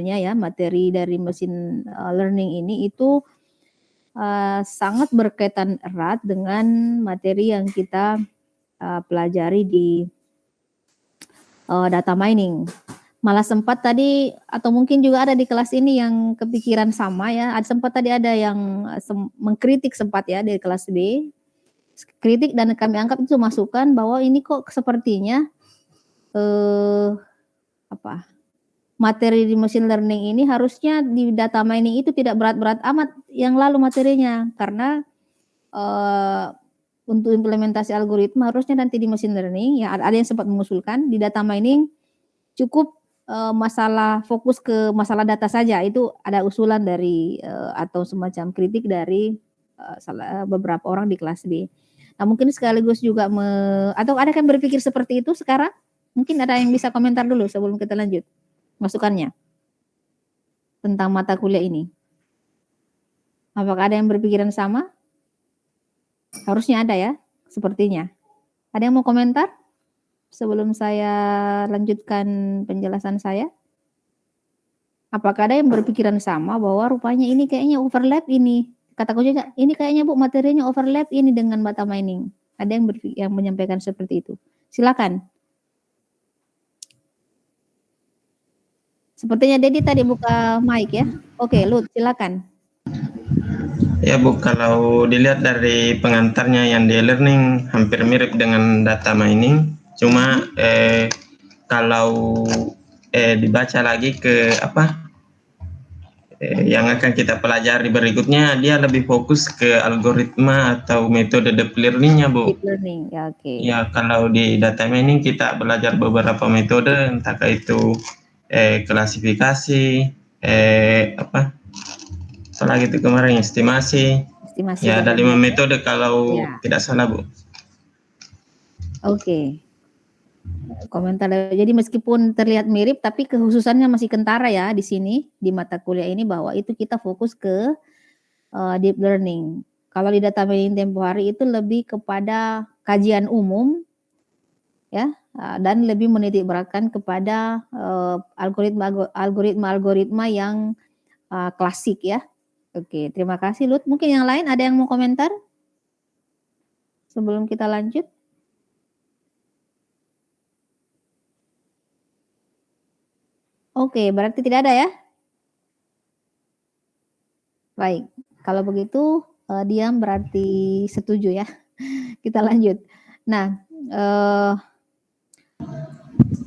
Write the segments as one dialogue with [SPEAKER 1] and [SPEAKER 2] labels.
[SPEAKER 1] ya materi dari mesin learning ini itu sangat berkaitan erat dengan materi yang kita pelajari di data mining. Malah sempat tadi atau mungkin juga ada di kelas ini yang kepikiran sama ya. Sempat tadi ada yang mengkritik sempat ya dari kelas B. Kritik dan kami anggap itu masukan bahwa ini kok sepertinya materi di machine learning ini harusnya di data mining itu tidak berat-berat amat yang lalu materinya, karena untuk implementasi algoritma harusnya nanti di machine learning ya ada yang sempat mengusulkan di data mining cukup masalah fokus ke masalah data saja. Itu ada usulan dari atau semacam kritik dari beberapa orang di kelas B. Nah mungkin sekaligus juga atau ada yang berpikir seperti itu sekarang? Mungkin ada yang bisa komentar dulu sebelum kita lanjut masukannya tentang mata kuliah ini. Apakah ada yang berpikiran sama? Harusnya ada ya, sepertinya. Ada yang mau komentar sebelum saya lanjutkan penjelasan saya? Apakah ada yang berpikiran sama bahwa rupanya ini kayaknya overlap ini? Kata kuncinya, ini kayaknya Bu materinya overlap ini dengan data mining. Ada yang menyampaikan seperti itu. Silakan. Sepertinya Dedi tadi buka mic ya. Oke, Lut, silakan.
[SPEAKER 2] Ya Bu, kalau dilihat dari pengantarnya yang di learning hampir mirip dengan data mining, cuma kalau dibaca lagi ke yang akan kita pelajari berikutnya, dia lebih fokus ke algoritma atau metode deep learning-nya Bu.
[SPEAKER 1] Deep learning, ya oke.
[SPEAKER 2] Ya, kalau di data mining kita belajar beberapa metode, entah itu klasifikasi, apalagi itu kemarin estimasi. Ya, ada 5 metode kalau tidak salah Bu.
[SPEAKER 1] Oke. Komentar. Jadi meskipun terlihat mirip tapi kekhususannya masih kentara ya di sini di mata kuliah ini bahwa itu kita fokus ke deep learning. Kalau di data mining tempo hari itu lebih kepada kajian umum ya dan lebih menitik beratkan kepada algoritma yang klasik ya. Oke, terima kasih Lut. Mungkin yang lain ada yang mau komentar sebelum kita lanjut? Oke, berarti tidak ada ya? Baik, kalau begitu diam berarti setuju ya. Kita lanjut. Nah,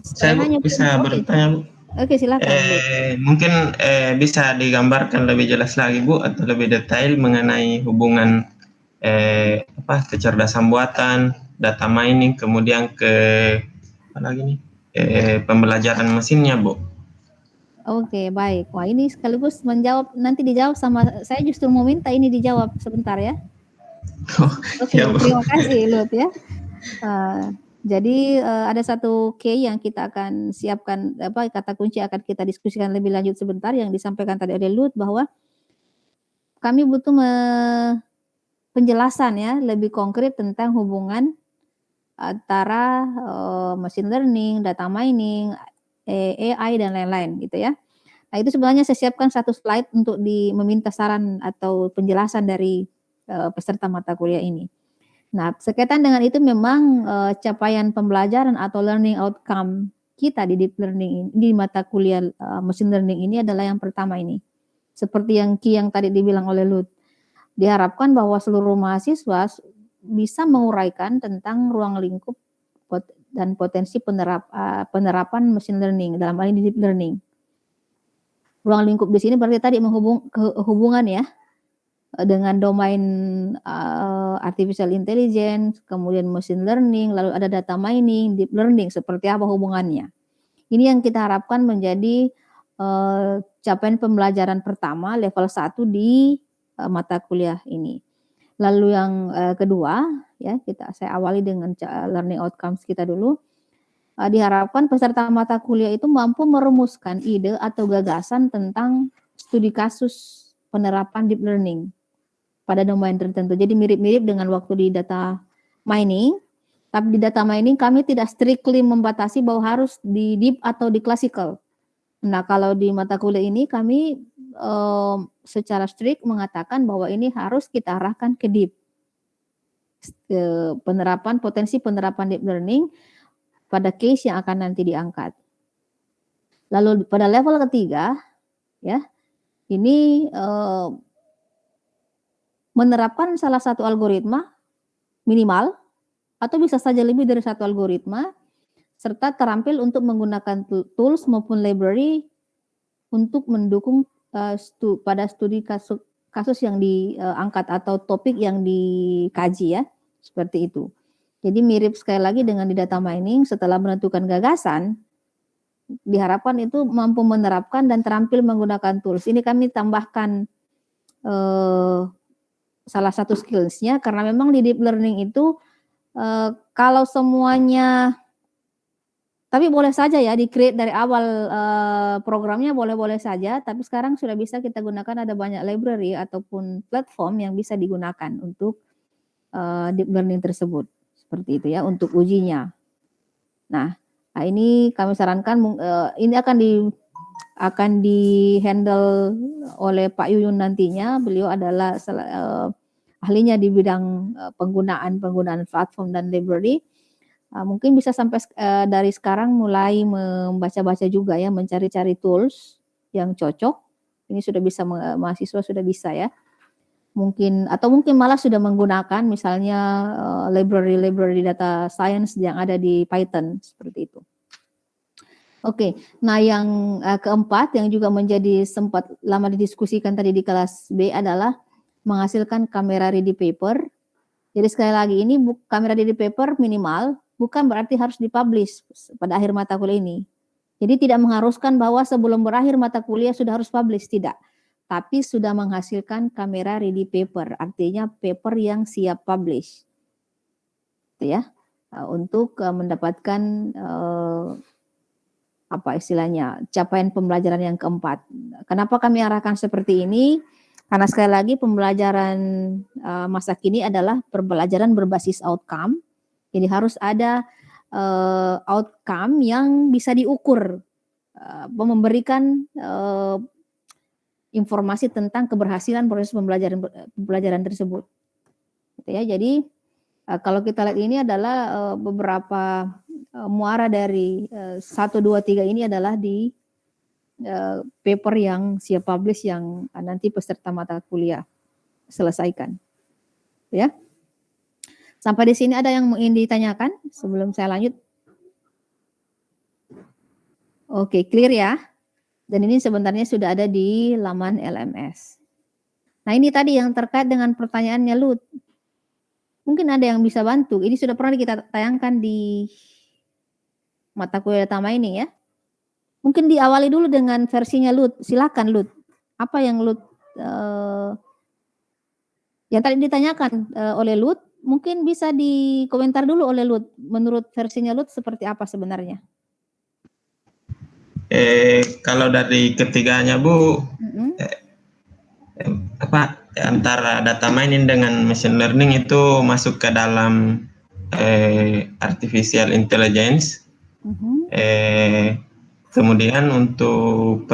[SPEAKER 2] saya bisa bertanya Bu?
[SPEAKER 1] Oke, silakan.
[SPEAKER 2] Mungkin bisa digambarkan lebih jelas lagi Bu atau lebih detail mengenai hubungan kecerdasan buatan, data mining, kemudian pembelajaran mesinnya Bu.
[SPEAKER 1] Oke, baik. Wah, ini sekaligus menjawab, nanti dijawab sama saya, justru mau minta ini dijawab sebentar ya. Oke, ya, terima kasih Lut ya. Jadi ada satu key yang kita akan siapkan, kata kunci akan kita diskusikan lebih lanjut sebentar yang disampaikan tadi oleh Lut bahwa kami butuh penjelasan ya lebih konkret tentang hubungan antara machine learning, data mining, AI dan lain-lain gitu ya. Nah itu sebenarnya saya siapkan satu slide untuk meminta saran atau penjelasan dari peserta mata kuliah ini. Nah sekaitan dengan itu memang capaian pembelajaran atau learning outcome kita di deep learning di mata kuliah machine learning ini adalah yang pertama ini. Seperti yang tadi dibilang oleh Lut, diharapkan bahwa seluruh mahasiswa bisa menguraikan tentang ruang lingkup dan potensi penerapan machine learning dalam hal ini deep learning. Ruang lingkup di sini berarti tadi hubungan ya dengan domain artificial intelligence, kemudian machine learning, lalu ada data mining, deep learning, seperti apa hubungannya. Ini yang kita harapkan menjadi capaian pembelajaran pertama level 1 di mata kuliah ini. Lalu yang kedua ya saya awali dengan learning outcomes kita dulu. Diharapkan peserta mata kuliah itu mampu merumuskan ide atau gagasan tentang studi kasus penerapan deep learning pada domain tertentu. Jadi mirip-mirip dengan waktu di data mining, tapi di data mining kami tidak strictly membatasi bahwa harus di deep atau di classical. Nah, kalau di mata kuliah ini kami secara strict mengatakan bahwa ini harus kita arahkan ke deep. Potensi penerapan deep learning pada case yang akan nanti diangkat. Lalu pada level ketiga, ya, ini menerapkan salah satu algoritma minimal atau bisa saja lebih dari satu algoritma, serta terampil untuk menggunakan tools maupun library untuk mendukung pada studi kasus yang diangkat atau topik yang dikaji, ya, seperti itu. Jadi mirip sekali lagi dengan di data mining, setelah menentukan gagasan, diharapkan itu mampu menerapkan dan terampil menggunakan tools. Ini kami tambahkan salah satu skills-nya, karena memang di deep learning itu kalau semuanya, tapi boleh saja ya di-create dari awal programnya boleh-boleh saja, tapi sekarang sudah bisa kita gunakan, ada banyak library ataupun platform yang bisa digunakan untuk deep learning tersebut. Seperti itu ya untuk ujinya. Nah, ini kami sarankan ini akan di-handle oleh Pak Yuyun nantinya. Beliau adalah ahlinya di bidang penggunaan platform dan library. Mungkin bisa sampai dari sekarang mulai membaca-baca juga ya, mencari-cari tools yang cocok. Ini sudah bisa, mahasiswa sudah bisa ya. Mungkin malah sudah menggunakan misalnya library data science yang ada di Python, seperti itu. Oke, nah yang keempat yang juga menjadi sempat lama didiskusikan tadi di kelas B adalah menghasilkan kamera ready paper. Jadi sekali lagi ini kamera ready paper minimal, bukan berarti harus dipublish pada akhir mata kuliah ini. Jadi tidak mengharuskan bahwa sebelum berakhir mata kuliah sudah harus publish, tidak. Tapi sudah menghasilkan kamera ready paper, artinya paper yang siap publish. Itu ya, untuk mendapatkan apa istilahnya, capaian pembelajaran yang keempat. Kenapa kami arahkan seperti ini? Karena sekali lagi pembelajaran masa kini adalah pembelajaran berbasis outcome. Jadi harus ada outcome yang bisa diukur, memberikan informasi tentang keberhasilan proses pembelajaran tersebut. Gitu ya. Jadi kalau kita lihat ini adalah beberapa muara dari 1, 2, 3 ini adalah di paper yang siap publish yang nanti peserta mata kuliah selesaikan. Ya. Sampai di sini ada yang ingin ditanyakan sebelum saya lanjut? Oke, clear ya. Dan ini sebenarnya sudah ada di laman LMS. Nah, ini tadi yang terkait dengan pertanyaannya Lut. Mungkin ada yang bisa bantu. Ini sudah pernah kita tayangkan di mata kuliah data mining ya. Mungkin diawali dulu dengan versinya Lut. Silakan Lut. Apa yang Lut yang tadi ditanyakan oleh Lut, mungkin bisa dikomentar dulu oleh Lut. Menurut versinya Lut seperti apa sebenarnya?
[SPEAKER 2] Kalau dari ketiganya Bu, antara data mining dengan machine learning itu masuk ke dalam artificial intelligence. Kemudian untuk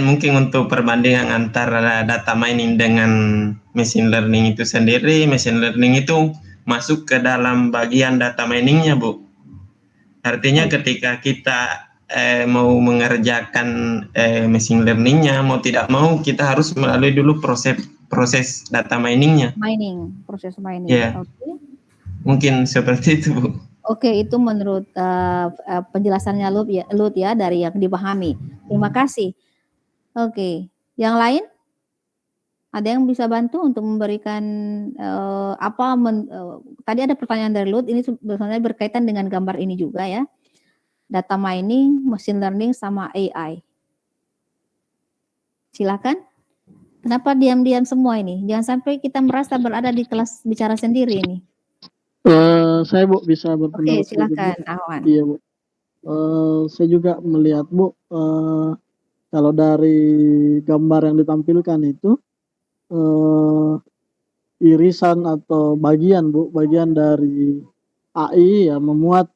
[SPEAKER 2] mungkin untuk perbandingan antara data mining dengan machine learning itu sendiri, machine learning itu masuk ke dalam bagian data miningnya Bu. Artinya ketika kita mau mengerjakan machine learningnya, mau tidak mau kita harus melalui dulu proses data miningnya.
[SPEAKER 1] Proses mining.
[SPEAKER 2] Ya. Okay. Mungkin seperti itu Bu.
[SPEAKER 1] Oke, itu menurut penjelasannya Lut ya dari yang dipahami. Terima kasih. Oke, yang lain? Ada yang bisa bantu untuk memberikan tadi ada pertanyaan dari Lut, ini sebenarnya berkaitan dengan gambar ini juga ya. Data mining, machine learning, sama AI. Silakan. Kenapa diam-diam semua ini? Jangan sampai kita merasa berada di kelas bicara sendiri ini.
[SPEAKER 3] Saya Bu bisa berpendapat.
[SPEAKER 1] Oke, silakan Ahwan.
[SPEAKER 3] Iya Bu. Saya juga melihat Bu, kalau dari gambar yang ditampilkan itu irisan atau bagian Bu, bagian dari AI ya memuat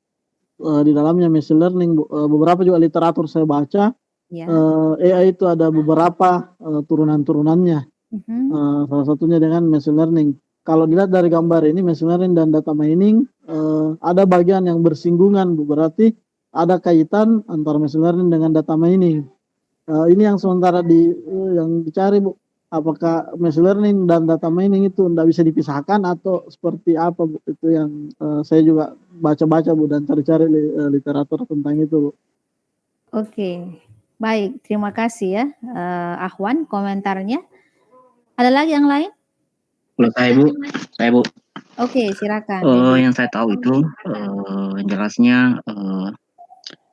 [SPEAKER 3] di dalamnya machine learning, beberapa juga literatur saya baca,
[SPEAKER 1] Ya.
[SPEAKER 3] AI itu ada beberapa turunan-turunannya.
[SPEAKER 1] Mhm.
[SPEAKER 3] Salah satunya dengan machine learning. Kalau dilihat dari gambar ini, machine learning dan data mining ada bagian yang bersinggungan, Bu. Berarti ada kaitan antara machine learning dengan data mining. Ini yang sementara yang dicari, Bu. Apakah machine learning dan data mining itu tidak bisa dipisahkan atau seperti apa, Bu? Itu yang saya juga baca-baca, Bu, dan cari-cari literatur tentang itu, Bu.
[SPEAKER 1] Oke, baik, terima kasih ya, Ahwan komentarnya. Ada lagi yang lain?
[SPEAKER 4] Kalau saya Bu.
[SPEAKER 1] Oke, silakan.
[SPEAKER 4] Yang saya tahu itu jelasnya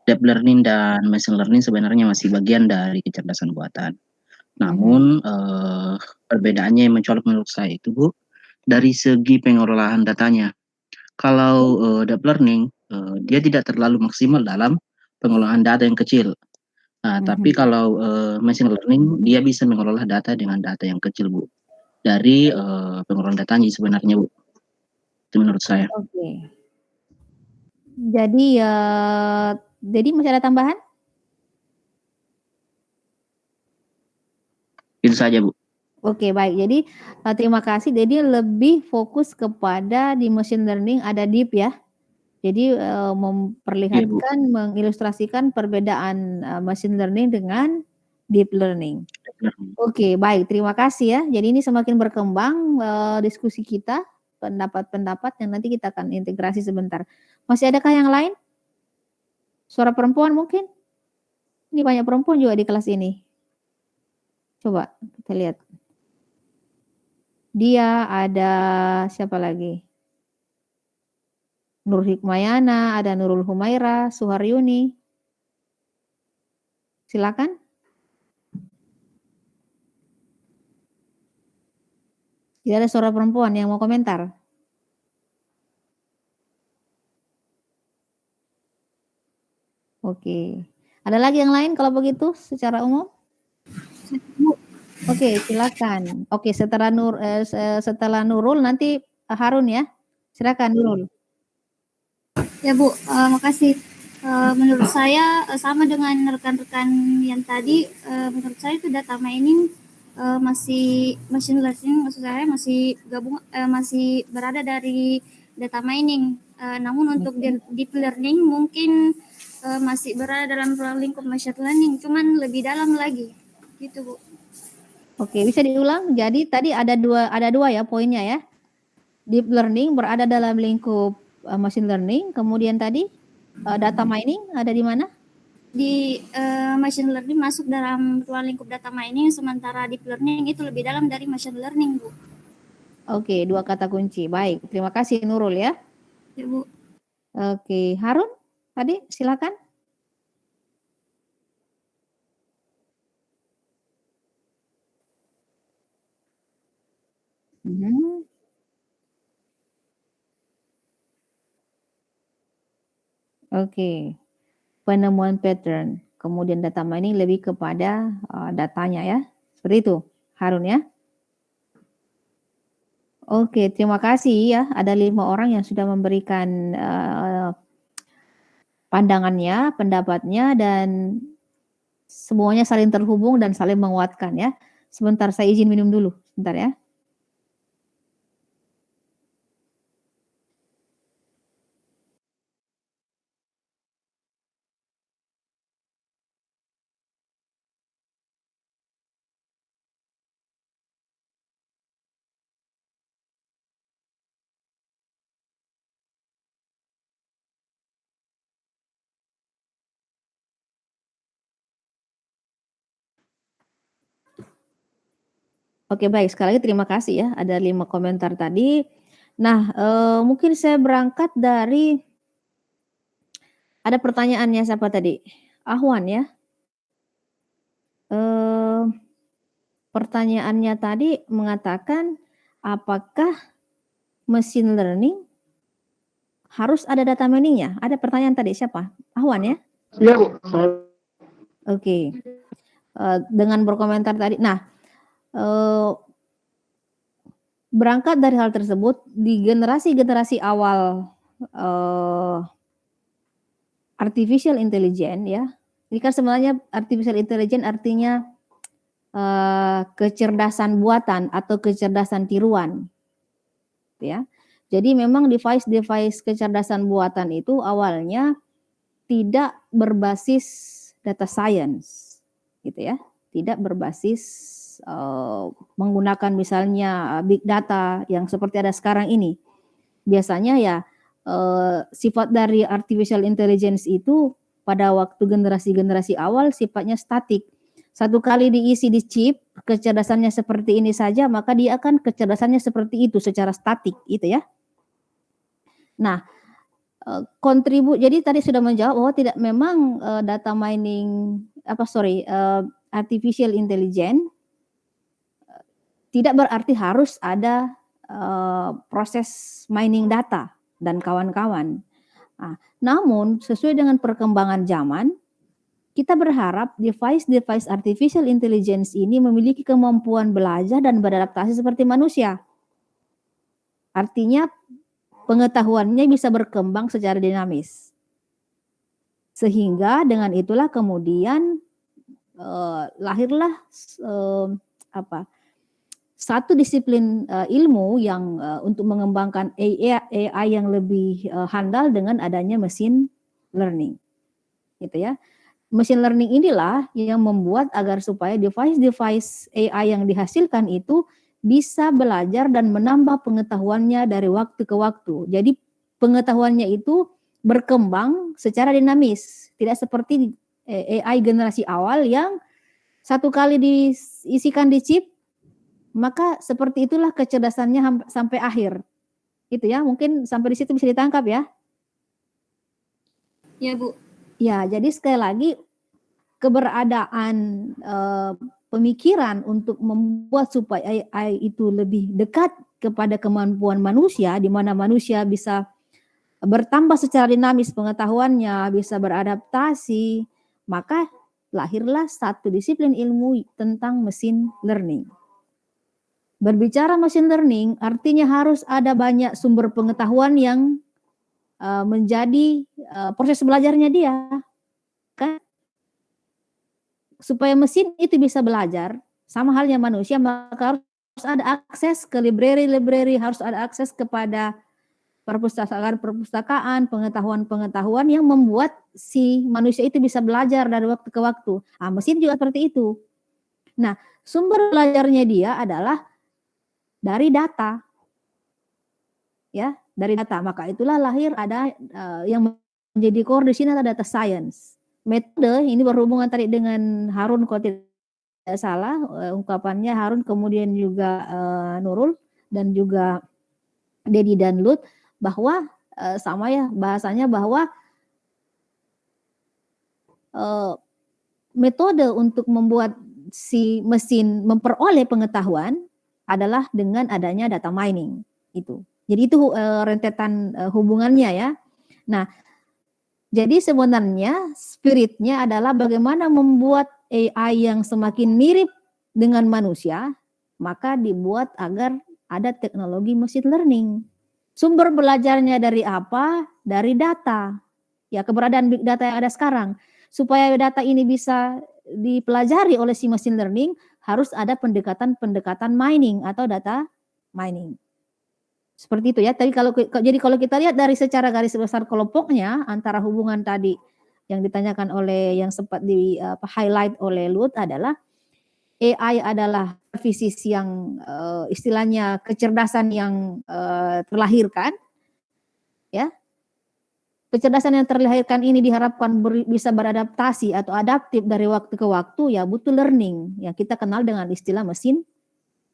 [SPEAKER 4] deep learning dan machine learning sebenarnya masih bagian dari kecerdasan buatan. Namun perbedaannya yang mencolok menurut saya itu Bu, dari segi pengolahan datanya. Kalau deep learning dia tidak terlalu maksimal dalam pengolahan data yang kecil. Nah, tapi kalau machine learning dia bisa mengolah data dengan data yang kecil Bu. Dari pengolahan datanya sebenarnya Bu. Itu menurut saya.
[SPEAKER 1] Oke. Jadi masih ada tambahan?
[SPEAKER 4] Itu saja Bu.
[SPEAKER 1] Oke, baik. Jadi terima kasih. Jadi lebih fokus kepada di machine learning ada deep ya. Jadi memperlihatkan, mengilustrasikan perbedaan machine learning dengan deep learning. Oke, baik. Terima kasih ya. Jadi ini semakin berkembang diskusi kita, pendapat-pendapat yang nanti kita akan integrasi sebentar. Masih adakah yang lain? Suara perempuan mungkin? Ini banyak perempuan juga di kelas ini. Coba kita lihat. Dia ada siapa lagi? Nur Hikmayana, ada Nurul Humaira, Suharyuni. Silakan. Tidak ada suara perempuan yang mau komentar. Oke. Ada lagi yang lain kalau begitu secara umum? Oke, silakan. Oke, setelah Nurul nanti Harun ya. Silakan Nurul.
[SPEAKER 5] Ya Bu, makasih. Menurut saya sama dengan rekan-rekan yang tadi. Menurut saya itu data mining masih machine learning, maksud saya masih masih berada dari data mining. Namun untuk deep learning mungkin masih berada dalam ruang lingkup machine learning, cuman lebih dalam lagi, gitu Bu.
[SPEAKER 1] Oke, bisa diulang. Jadi tadi ada dua ya poinnya ya. Deep learning berada dalam lingkup machine learning. Kemudian tadi data mining ada di mana?
[SPEAKER 5] Di machine learning masuk dalam ruang lingkup data mining, sementara deep learning itu lebih dalam dari machine learning, Bu.
[SPEAKER 1] Oke, dua kata kunci. Baik, terima kasih Nurul ya.
[SPEAKER 5] Ya, Bu.
[SPEAKER 1] Oke, Harun tadi silakan. Oke, penemuan pattern. Kemudian data mining lebih kepada datanya ya. Seperti itu, Harun ya. Oke, terima kasih ya. Ada 5 orang yang sudah memberikan pandangannya, pendapatnya, dan semuanya saling terhubung dan saling menguatkan ya. Sebentar, saya izin minum dulu. Sebentar ya. Oke, baik. Sekali lagi terima kasih ya. Ada 5 komentar tadi. Nah, mungkin saya berangkat dari ada pertanyaannya siapa tadi? Ahwan ya. Pertanyaannya tadi mengatakan apakah machine learning harus ada data mining-nya? Ada pertanyaan tadi siapa? Ahwan ya?
[SPEAKER 3] Iya, Bu.
[SPEAKER 1] Oke. Dengan berkomentar tadi. Nah, berangkat dari hal tersebut di generasi-generasi awal artificial intelligence ya. Ini kan sebenarnya artificial intelligence artinya kecerdasan buatan atau kecerdasan tiruan, ya. Jadi memang device-device kecerdasan buatan itu awalnya tidak berbasis data science, gitu ya. Tidak berbasis menggunakan misalnya big data yang seperti ada sekarang ini. Biasanya ya sifat dari artificial intelligence itu pada waktu generasi-generasi awal sifatnya statik. Satu kali diisi di chip, kecerdasannya seperti ini saja, maka dia akan kecerdasannya seperti itu secara statik, gitu ya. Nah, jadi tadi sudah menjawab bahwa tidak memang data mining artificial intelligence tidak berarti harus ada proses mining data dan kawan-kawan. Nah, namun sesuai dengan perkembangan zaman, kita berharap device-device artificial intelligence ini memiliki kemampuan belajar dan beradaptasi seperti manusia. Artinya pengetahuannya bisa berkembang secara dinamis. Sehingga dengan itulah kemudian lahirlah satu disiplin ilmu yang untuk mengembangkan AI yang lebih handal dengan adanya machine learning. Gitu ya. Machine learning inilah yang membuat agar supaya device-device AI yang dihasilkan itu bisa belajar dan menambah pengetahuannya dari waktu ke waktu. Jadi pengetahuannya itu berkembang secara dinamis, tidak seperti AI generasi awal yang satu kali diisikan di chip, maka seperti itulah kecerdasannya sampai akhir. Gitu ya, mungkin sampai di situ bisa ditangkap ya.
[SPEAKER 5] Ya, Bu.
[SPEAKER 1] Ya, jadi sekali lagi keberadaan pemikiran untuk membuat supaya AI itu lebih dekat kepada kemampuan manusia, di mana manusia bisa bertambah secara dinamis pengetahuannya, bisa beradaptasi, maka lahirlah satu disiplin ilmu tentang machine learning. Berbicara machine learning artinya harus ada banyak sumber pengetahuan yang menjadi proses belajarnya dia, kan? Supaya mesin itu bisa belajar, sama halnya manusia, maka harus ada akses ke library, harus ada akses kepada perpustakaan, pengetahuan yang membuat si manusia itu bisa belajar dari waktu ke waktu. Nah, mesin juga seperti itu. Nah, sumber belajarnya dia adalah dari data. Ya, dari data. Maka itulah lahir ada yang menjadi core di sini adalah data science. Metode ini berhubungan tadi dengan Harun kalau tidak salah ungkapannya Harun, kemudian juga Nurul dan juga Dedi dan Lut, bahwa sama ya bahasanya bahwa metode untuk membuat si mesin memperoleh pengetahuan adalah dengan adanya data mining itu. Jadi itu rentetan hubungannya ya. Nah, jadi sebenarnya spiritnya adalah bagaimana membuat AI yang semakin mirip dengan manusia, maka dibuat agar ada teknologi machine learning. Sumber belajarnya dari apa? Dari data. Ya, keberadaan big data yang ada sekarang. Supaya data ini bisa dipelajari oleh si machine learning, harus ada pendekatan mining atau data mining. Seperti itu ya. Tapi kalau kita lihat dari secara garis besar kelompoknya antara hubungan tadi yang ditanyakan oleh yang sempat di highlight oleh Lut adalah AI adalah services yang istilahnya kecerdasan yang terlahirkan, ya. Kecerdasan yang terlahirkan ini diharapkan bisa beradaptasi atau adaptif dari waktu ke waktu, ya butuh learning yang kita kenal dengan istilah machine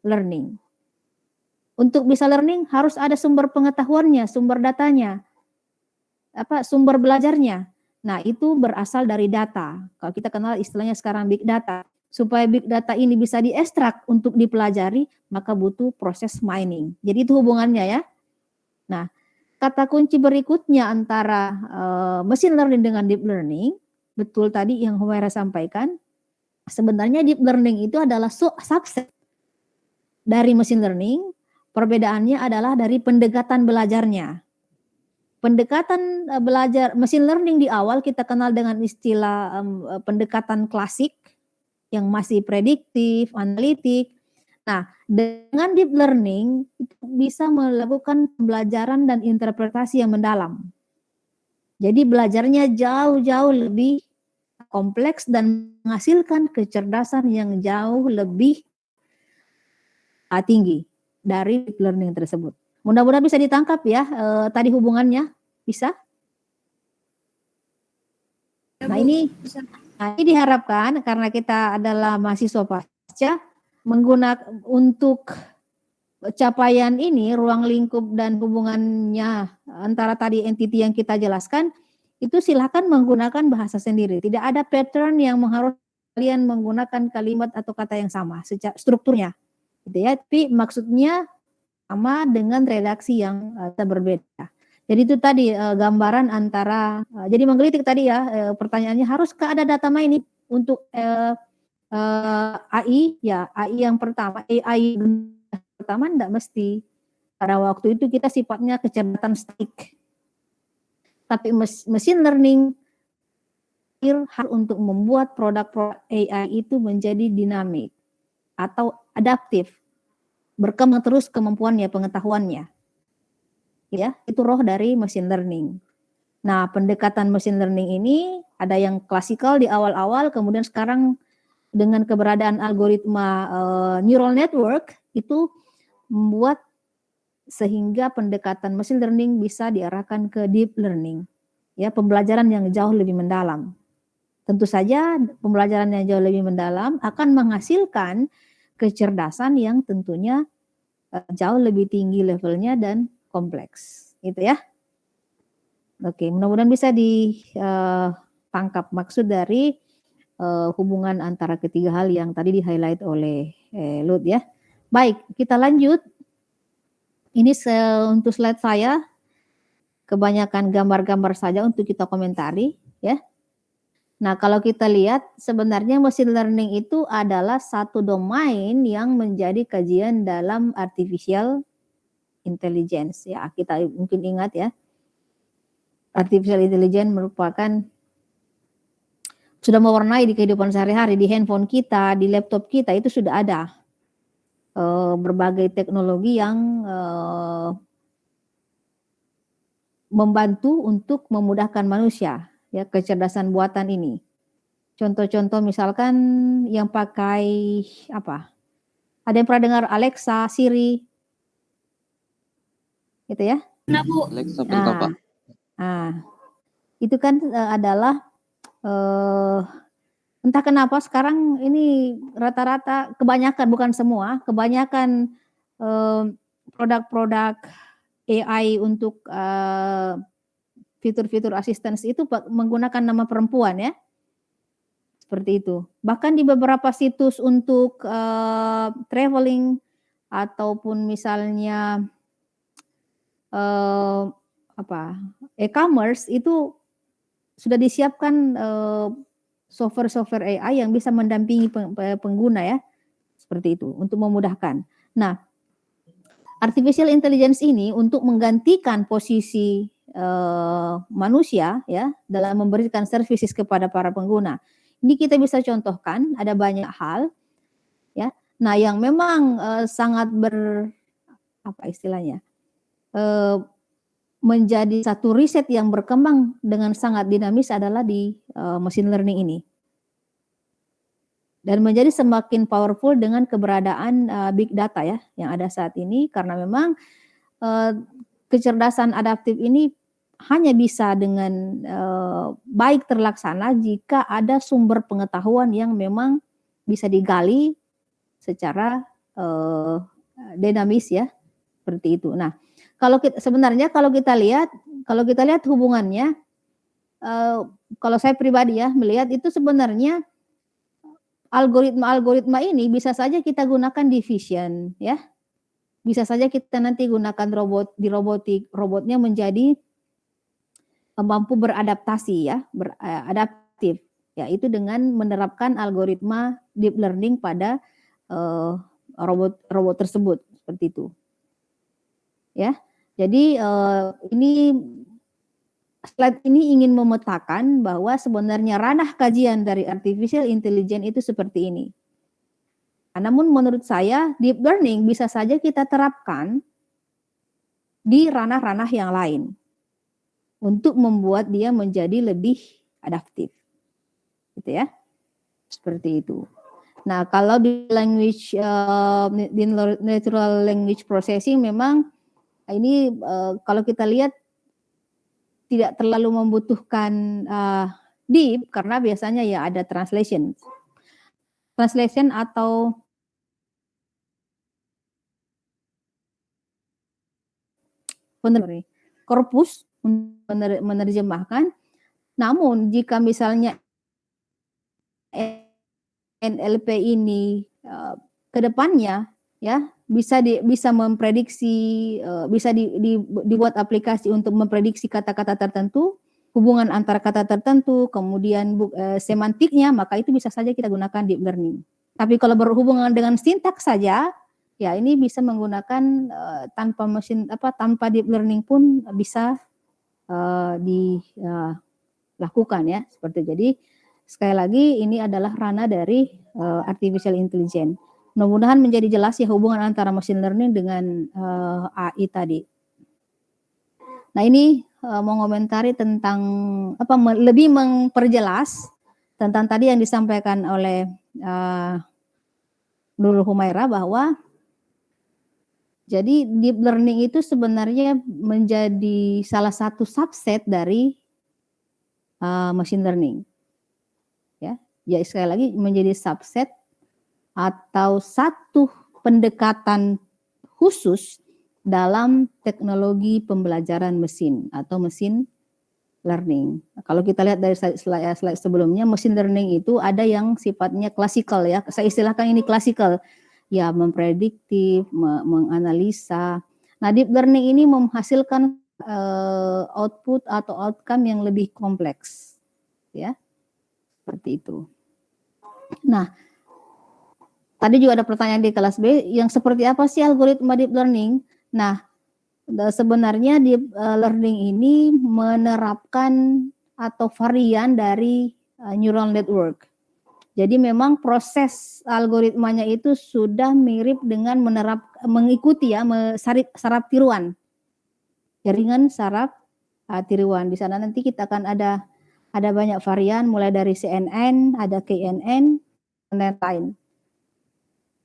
[SPEAKER 1] learning. Untuk bisa learning harus ada sumber pengetahuannya, sumber datanya, sumber belajarnya. Nah, itu berasal dari data. Kalau kita kenal istilahnya sekarang big data. Supaya big data ini bisa diekstrak untuk dipelajari, maka butuh proses mining. Jadi itu hubungannya ya. Nah, kata kunci berikutnya antara machine learning dengan deep learning, betul tadi yang Humaira sampaikan, sebenarnya deep learning itu adalah subset dari machine learning. Perbedaannya adalah dari pendekatan belajarnya. pendekatan belajar machine learning di awal kita kenal dengan istilah pendekatan klasik yang masih prediktif, analitik. Nah, dengan deep learning itu bisa melakukan pembelajaran dan interpretasi yang mendalam. Jadi belajarnya jauh-jauh lebih kompleks dan menghasilkan kecerdasan yang jauh lebih tinggi dari deep learning tersebut. Mudah-mudahan bisa ditangkap ya tadi hubungannya, bisa?
[SPEAKER 5] Ya,
[SPEAKER 1] Nah
[SPEAKER 5] Bu.
[SPEAKER 1] ini diharapkan karena kita adalah mahasiswa pasca menggunakan untuk capaian ini ruang lingkup dan hubungannya antara tadi entity yang kita jelaskan itu silakan menggunakan bahasa sendiri. Tidak ada pattern yang mengharuskan kalian menggunakan kalimat atau kata yang sama secara strukturnya, gitu ya. Tapi maksudnya sama dengan redaksi yang berbeda. Jadi itu tadi gambaran antara jadi menggelitik tadi ya pertanyaannya haruskah ada data mining untuk AI ya AI yang pertama AI pertama enggak mesti. Pada waktu itu kita sifatnya kecerdasan statik. Tapi machine learning harus untuk membuat produk-produk AI itu menjadi dinamik atau adaptif, berkembang terus kemampuannya, pengetahuannya. Ya, itu roh dari machine learning. Nah, pendekatan machine learning ini ada yang klasikal di awal-awal, kemudian sekarang dengan keberadaan algoritma neural network itu membuat sehingga pendekatan machine learning bisa diarahkan ke deep learning. Ya, pembelajaran yang jauh lebih mendalam. Tentu saja pembelajaran yang jauh lebih mendalam akan menghasilkan kecerdasan yang tentunya jauh lebih tinggi levelnya dan kompleks, gitu ya. Oke, mudah-mudahan bisa ditangkap maksud dari hubungan antara ketiga hal yang tadi di-highlight oleh Lut ya. Baik, kita lanjut. Ini untuk slide saya, kebanyakan gambar-gambar saja untuk kita komentari ya. Nah, kalau kita lihat sebenarnya machine learning itu adalah satu domain yang menjadi kajian dalam artificial intelligence ya. Kita mungkin ingat ya. Artificial intelligence merupakan sudah mewarnai di kehidupan sehari-hari, di handphone kita, di laptop kita itu sudah ada berbagai teknologi yang membantu untuk memudahkan manusia ya kecerdasan buatan ini. Contoh-contoh misalkan yang pakai apa? Ada yang pernah dengar Alexa, Siri? Gitu ya?
[SPEAKER 5] Nah, Bu.
[SPEAKER 6] Alexa perintah Pak.
[SPEAKER 1] Itu kan adalah entah kenapa sekarang ini rata-rata kebanyakan bukan semua, kebanyakan produk-produk AI untuk fitur-fitur asistensi itu menggunakan nama perempuan ya. Seperti itu. Bahkan di beberapa situs untuk traveling ataupun misalnya e-commerce itu sudah disiapkan software-software AI yang bisa mendampingi pengguna ya. Seperti itu untuk memudahkan. Nah, artificial intelligence ini untuk menggantikan posisi manusia ya dalam memberikan services kepada para pengguna. Ini kita bisa contohkan ada banyak hal ya. Nah, yang memang sangat menjadi satu riset yang berkembang dengan sangat dinamis adalah di machine learning ini. Dan menjadi semakin powerful dengan keberadaan big data ya yang ada saat ini karena memang kecerdasan adaptif ini hanya bisa dengan baik terlaksana jika ada sumber pengetahuan yang memang bisa digali secara dinamis ya seperti itu. Nah, kalau kita lihat hubungannya, kalau saya pribadi ya melihat itu sebenarnya algoritma ini bisa saja kita gunakan di vision ya, bisa saja kita nanti gunakan di robotik, robotnya menjadi mampu beradaptasi ya, adaptif ya itu dengan menerapkan algoritma deep learning pada robot tersebut seperti itu ya. Jadi ini slide ini ingin memetakan bahwa sebenarnya ranah kajian dari artificial intelligence itu seperti ini. Namun menurut saya deep learning bisa saja kita terapkan di ranah-ranah yang lain untuk membuat dia menjadi lebih adaptif, gitu ya, seperti itu. Nah, kalau di language, di natural language processing memang ini kalau kita lihat tidak terlalu membutuhkan deep karena biasanya ya ada translation atau korpus menerjemahkan. Namun jika misalnya NLP ini ke depannya ya bisa memprediksi, bisa dibuat aplikasi untuk memprediksi kata-kata tertentu, hubungan antara kata tertentu, kemudian semantiknya, maka itu bisa saja kita gunakan deep learning. Tapi kalau berhubungan dengan sintaks saja, ya ini bisa menggunakan tanpa deep learning pun bisa dilakukan ya, seperti itu. Jadi sekali lagi ini adalah ranah dari artificial intelligence. Mudah-mudahan menjadi jelas ya hubungan antara machine learning dengan AI tadi. Nah ini mau komentari tentang lebih memperjelas tentang tadi yang disampaikan oleh Nurul Humaira bahwa jadi deep learning itu sebenarnya menjadi salah satu subset dari machine learning. Ya sekali lagi menjadi subset atau satu pendekatan khusus dalam teknologi pembelajaran mesin atau machine learning. Kalau kita lihat dari slide sebelumnya, machine learning itu ada yang sifatnya klasikal ya. Saya istilahkan ini klasikal, ya memprediktif, menganalisa. Nah, deep learning ini menghasilkan output atau outcome yang lebih kompleks, ya, seperti itu. Nah, tadi juga ada pertanyaan di kelas B, yang seperti apa sih algoritma deep learning? Nah, sebenarnya deep learning ini menerapkan atau varian dari neural network. Jadi memang proses algoritmanya itu sudah mirip dengan mengikuti ya saraf tiruan. Jaringan saraf tiruan. Di sana nanti kita akan ada banyak varian mulai dari CNN, ada KNN, dan lain-lain.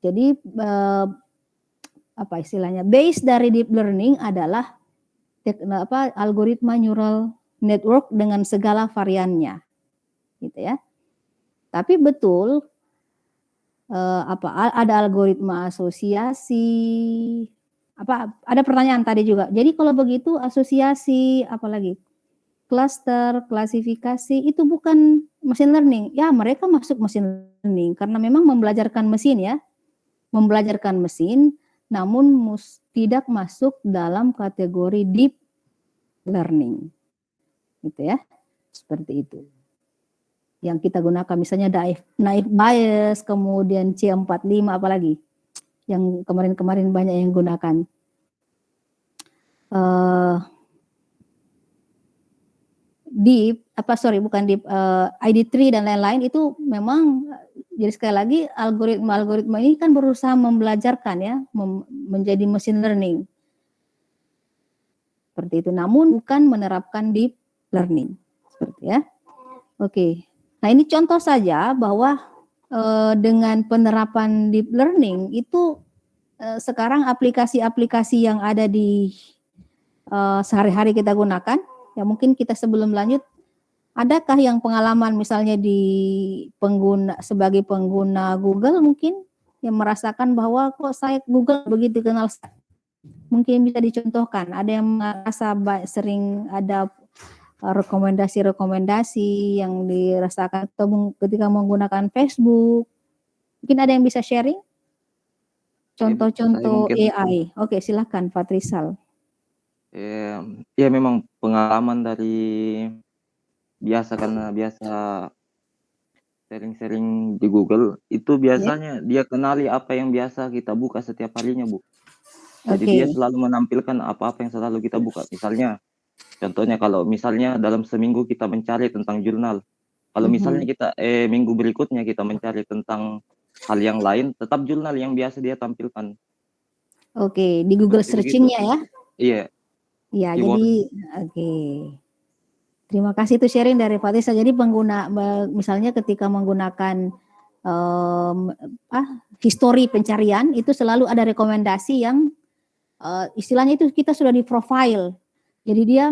[SPEAKER 1] Jadi apa istilahnya? Base dari deep learning adalah algoritma neural network dengan segala variannya, gitu ya. Tapi betul ada algoritma asosiasi. Ada pertanyaan tadi juga. Jadi kalau begitu asosiasi apalagi? Cluster, klasifikasi itu bukan machine learning. Ya, mereka masuk machine learning karena memang membelajarkan mesin ya. Membelajarkan mesin namun tidak masuk dalam kategori deep learning. Gitu ya. Seperti itu. Yang kita gunakan misalnya naive Bayes, kemudian C45 apalagi. Yang kemarin-kemarin banyak yang gunakan. ID3 dan lain-lain itu memang jadi sekali lagi algoritma ini kan berusaha membelajarkan ya menjadi machine learning seperti itu, namun bukan menerapkan deep learning seperti ya. Oke, nah ini contoh saja bahwa dengan penerapan deep learning itu sekarang aplikasi-aplikasi yang ada di sehari-hari kita gunakan. Ya mungkin kita sebelum lanjut, adakah yang pengalaman misalnya sebagai pengguna Google mungkin yang merasakan bahwa kok saya Google begitu kenal? Mungkin bisa dicontohkan. Ada yang merasa sering ada rekomendasi-rekomendasi yang dirasakan atau ketika menggunakan Facebook. Mungkin ada yang bisa sharing? Contoh-contoh AI. Oke, silakan Pak Rizal.
[SPEAKER 6] Ya memang pengalaman dari karena biasa sering-sering di Google itu biasanya dia kenali apa yang biasa kita buka setiap harinya, Bu. Jadi dia selalu menampilkan apa-apa yang selalu kita buka. Misalnya Contohnya kalau misalnya dalam seminggu kita mencari tentang jurnal, kalau misalnya kita minggu berikutnya kita mencari tentang hal yang lain, tetap jurnal yang biasa dia tampilkan.
[SPEAKER 1] Oke, di Google
[SPEAKER 6] Seperti begitu.
[SPEAKER 1] searching-nya ya?
[SPEAKER 6] Iya,
[SPEAKER 1] Iya,
[SPEAKER 6] keyword.
[SPEAKER 1] jadi oke. Terima kasih itu sharing dari Fatisa. Jadi misalnya ketika menggunakan history pencarian itu selalu ada rekomendasi yang istilahnya itu kita sudah di profile. Jadi dia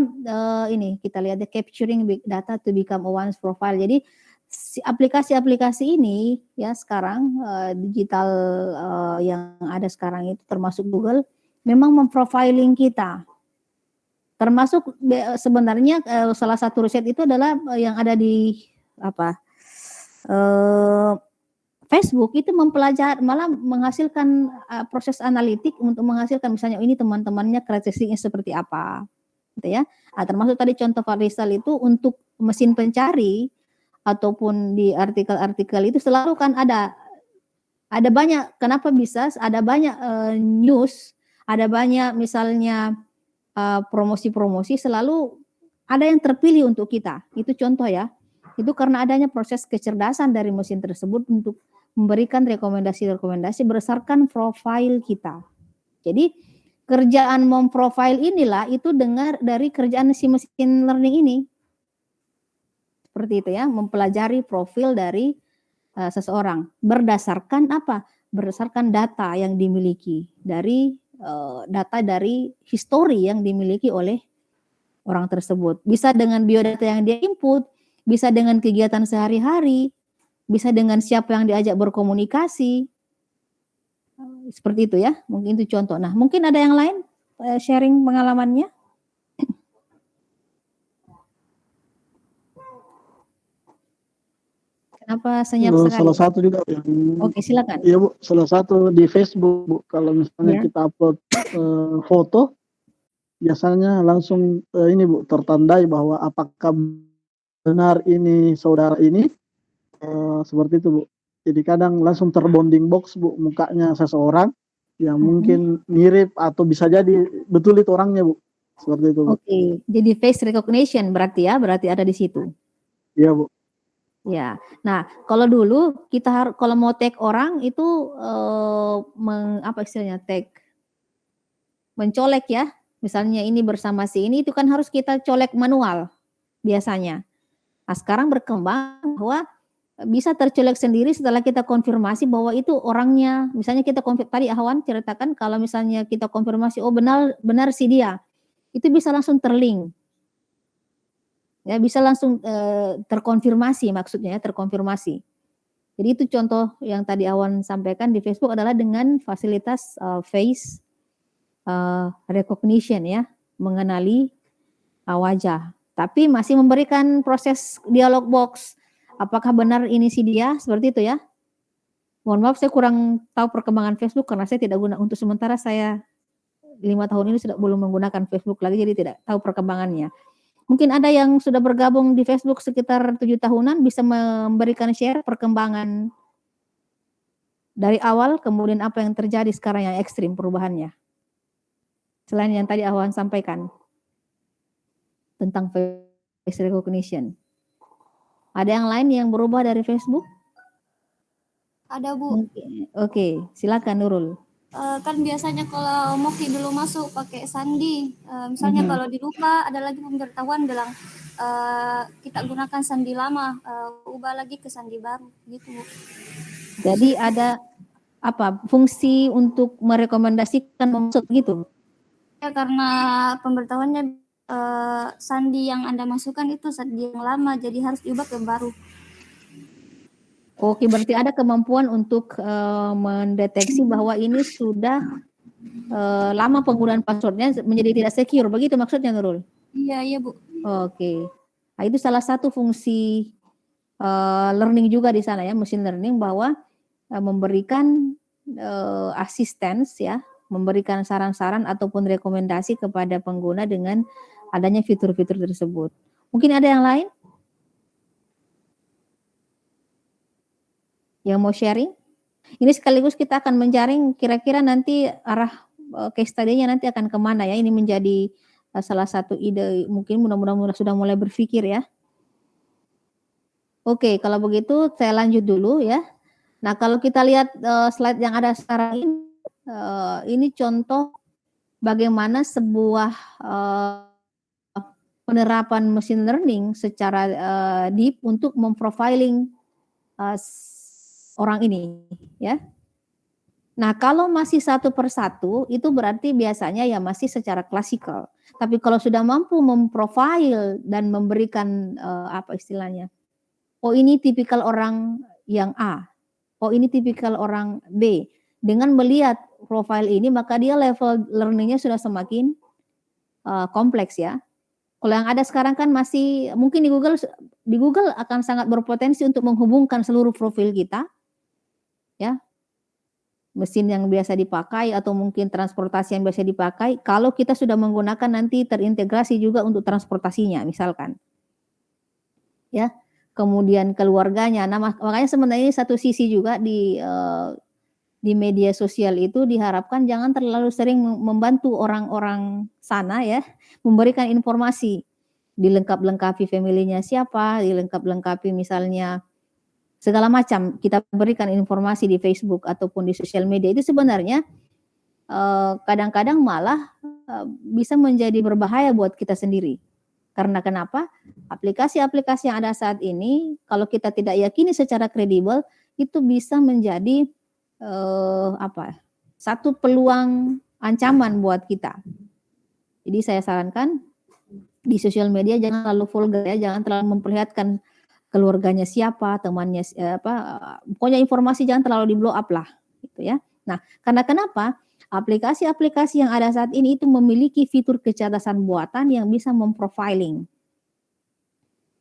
[SPEAKER 1] ini kita lihat the capturing big data to become a one's profile. Jadi aplikasi-aplikasi ini ya sekarang digital yang ada sekarang itu termasuk Google memang memprofiling kita. Termasuk sebenarnya salah satu riset itu adalah yang ada di Facebook itu mempelajari malah menghasilkan proses analitik untuk menghasilkan misalnya ini teman-temannya karakteristiknya seperti apa, gitu ya. Termasuk tadi contoh Farisal itu untuk mesin pencari ataupun di artikel-artikel itu selalu kan ada banyak. Kenapa bisa? Ada banyak news, ada banyak misalnya promosi-promosi selalu ada yang terpilih untuk kita. Itu contoh ya. Itu karena adanya proses kecerdasan dari mesin tersebut untuk memberikan rekomendasi-rekomendasi berdasarkan profil kita. Jadi kerjaan memprofile inilah itu dengar dari kerjaan si mesin learning ini. Seperti itu ya, mempelajari profil dari seseorang berdasarkan apa? Berdasarkan data yang dimiliki dari data dari histori yang dimiliki oleh orang tersebut. Bisa dengan biodata yang dia input, bisa dengan kegiatan sehari-hari, bisa dengan siapa yang diajak berkomunikasi. Seperti itu ya, mungkin itu contoh. Nah, mungkin ada yang lain sharing pengalamannya? Kenapa senyap sekali?
[SPEAKER 3] Salah satu juga yang
[SPEAKER 1] Oke, silakan.
[SPEAKER 3] Iya Bu, salah satu di Facebook Bu, kalau misalnya kita upload foto, biasanya langsung ini Bu, tertandai bahwa apakah benar ini saudara ini, seperti itu Bu. Jadi kadang langsung terbonding box Bu, mukanya seseorang yang mungkin mirip atau bisa jadi betul itu orangnya Bu, seperti itu Bu.
[SPEAKER 1] Oke, jadi face recognition berarti ya, berarti ada di situ.
[SPEAKER 3] Iya Bu.
[SPEAKER 1] Ya, nah kalau dulu kita harus kalau mau tag orang itu apa istilahnya tag, mencolek ya. Misalnya ini bersama si ini itu kan harus kita colek manual biasanya. Nah sekarang berkembang bahwa bisa tercolek sendiri setelah kita konfirmasi bahwa itu orangnya. Misalnya kita tadi Ahwan ceritakan kalau misalnya kita konfirmasi oh benar si dia, itu bisa langsung terlink. Ya bisa langsung terkonfirmasi maksudnya ya, terkonfirmasi. Jadi itu contoh yang tadi Awan sampaikan di Facebook adalah dengan fasilitas face recognition ya, mengenali wajah. Tapi masih memberikan proses dialog box. Apakah benar ini si dia? Seperti itu ya. Mohon maaf saya kurang tahu perkembangan Facebook karena saya tidak guna untuk sementara saya 5 tahun ini sudah belum menggunakan Facebook lagi jadi tidak tahu perkembangannya. Mungkin ada yang sudah bergabung di Facebook sekitar 7 tahunan bisa memberikan share perkembangan dari awal kemudian apa yang terjadi sekarang yang ekstrim perubahannya. Selain yang tadi Awan sampaikan tentang face recognition. Ada yang lain yang berubah dari Facebook?
[SPEAKER 5] Ada Bu.
[SPEAKER 1] Oke, silakan Nurul.
[SPEAKER 5] Kan biasanya kalau Moki dulu masuk pakai sandi, misalnya kalau dilupa ada lagi pemberitahuan bilang kita gunakan sandi lama, ubah lagi ke sandi baru gitu Bu.
[SPEAKER 1] Jadi ada apa fungsi untuk merekomendasikan masuk gitu?
[SPEAKER 5] Ya karena pemberitahuannya sandi yang Anda masukkan itu sandi yang lama jadi harus diubah ke baru.
[SPEAKER 1] Oke, berarti ada kemampuan untuk mendeteksi bahwa ini sudah lama penggunaan passwordnya menjadi tidak secure, begitu maksudnya Nurul?
[SPEAKER 5] Iya Bu.
[SPEAKER 1] Oke, nah, itu salah satu fungsi learning juga di sana ya, machine learning bahwa memberikan assistance ya, memberikan saran-saran ataupun rekomendasi kepada pengguna dengan adanya fitur-fitur tersebut. Mungkin ada yang lain? Yang mau sharing? Ini sekaligus kita akan menjaring kira-kira nanti arah case study-nya nanti akan kemana ya. Ini menjadi salah satu ide, mungkin mudah-mudahan sudah mulai berpikir ya. Oke, kalau begitu saya lanjut dulu ya. Nah, kalau kita lihat slide yang ada sekarang ini contoh bagaimana sebuah penerapan machine learning secara deep untuk memprofiling orang ini ya. Nah, kalau masih satu persatu itu berarti biasanya ya masih secara klasikal. Tapi kalau sudah mampu memprofil dan memberikan apa istilahnya? Oh, ini tipikal orang yang A. Oh, ini tipikal orang B. Dengan melihat profil ini maka dia level learning-nya sudah semakin kompleks ya. Kalau yang ada sekarang kan masih mungkin di Google akan sangat berpotensi untuk menghubungkan seluruh profil kita ya. Mesin yang biasa dipakai atau mungkin transportasi yang biasa dipakai, kalau kita sudah menggunakan nanti terintegrasi juga untuk transportasinya misalkan. Ya. Kemudian keluarganya. Nah, makanya sebenarnya ini satu sisi juga di media sosial itu diharapkan jangan terlalu sering membantu orang-orang sana ya, memberikan informasi, dilengkap-lengkapi family-nya siapa, dilengkap-lengkapi misalnya segala macam kita berikan informasi di Facebook ataupun di sosial media itu sebenarnya kadang-kadang malah bisa menjadi berbahaya buat kita sendiri. Karena kenapa? Aplikasi-aplikasi yang ada saat ini kalau kita tidak yakini secara kredibel itu bisa menjadi satu peluang ancaman buat kita. Jadi saya sarankan di sosial media jangan terlalu vulgar ya, jangan terlalu memperlihatkan keluarganya siapa, temannya pokoknya informasi jangan terlalu di blow up lah, gitu ya. Nah, karena kenapa? Aplikasi-aplikasi yang ada saat ini itu memiliki fitur kecerdasan buatan yang bisa memprofiling.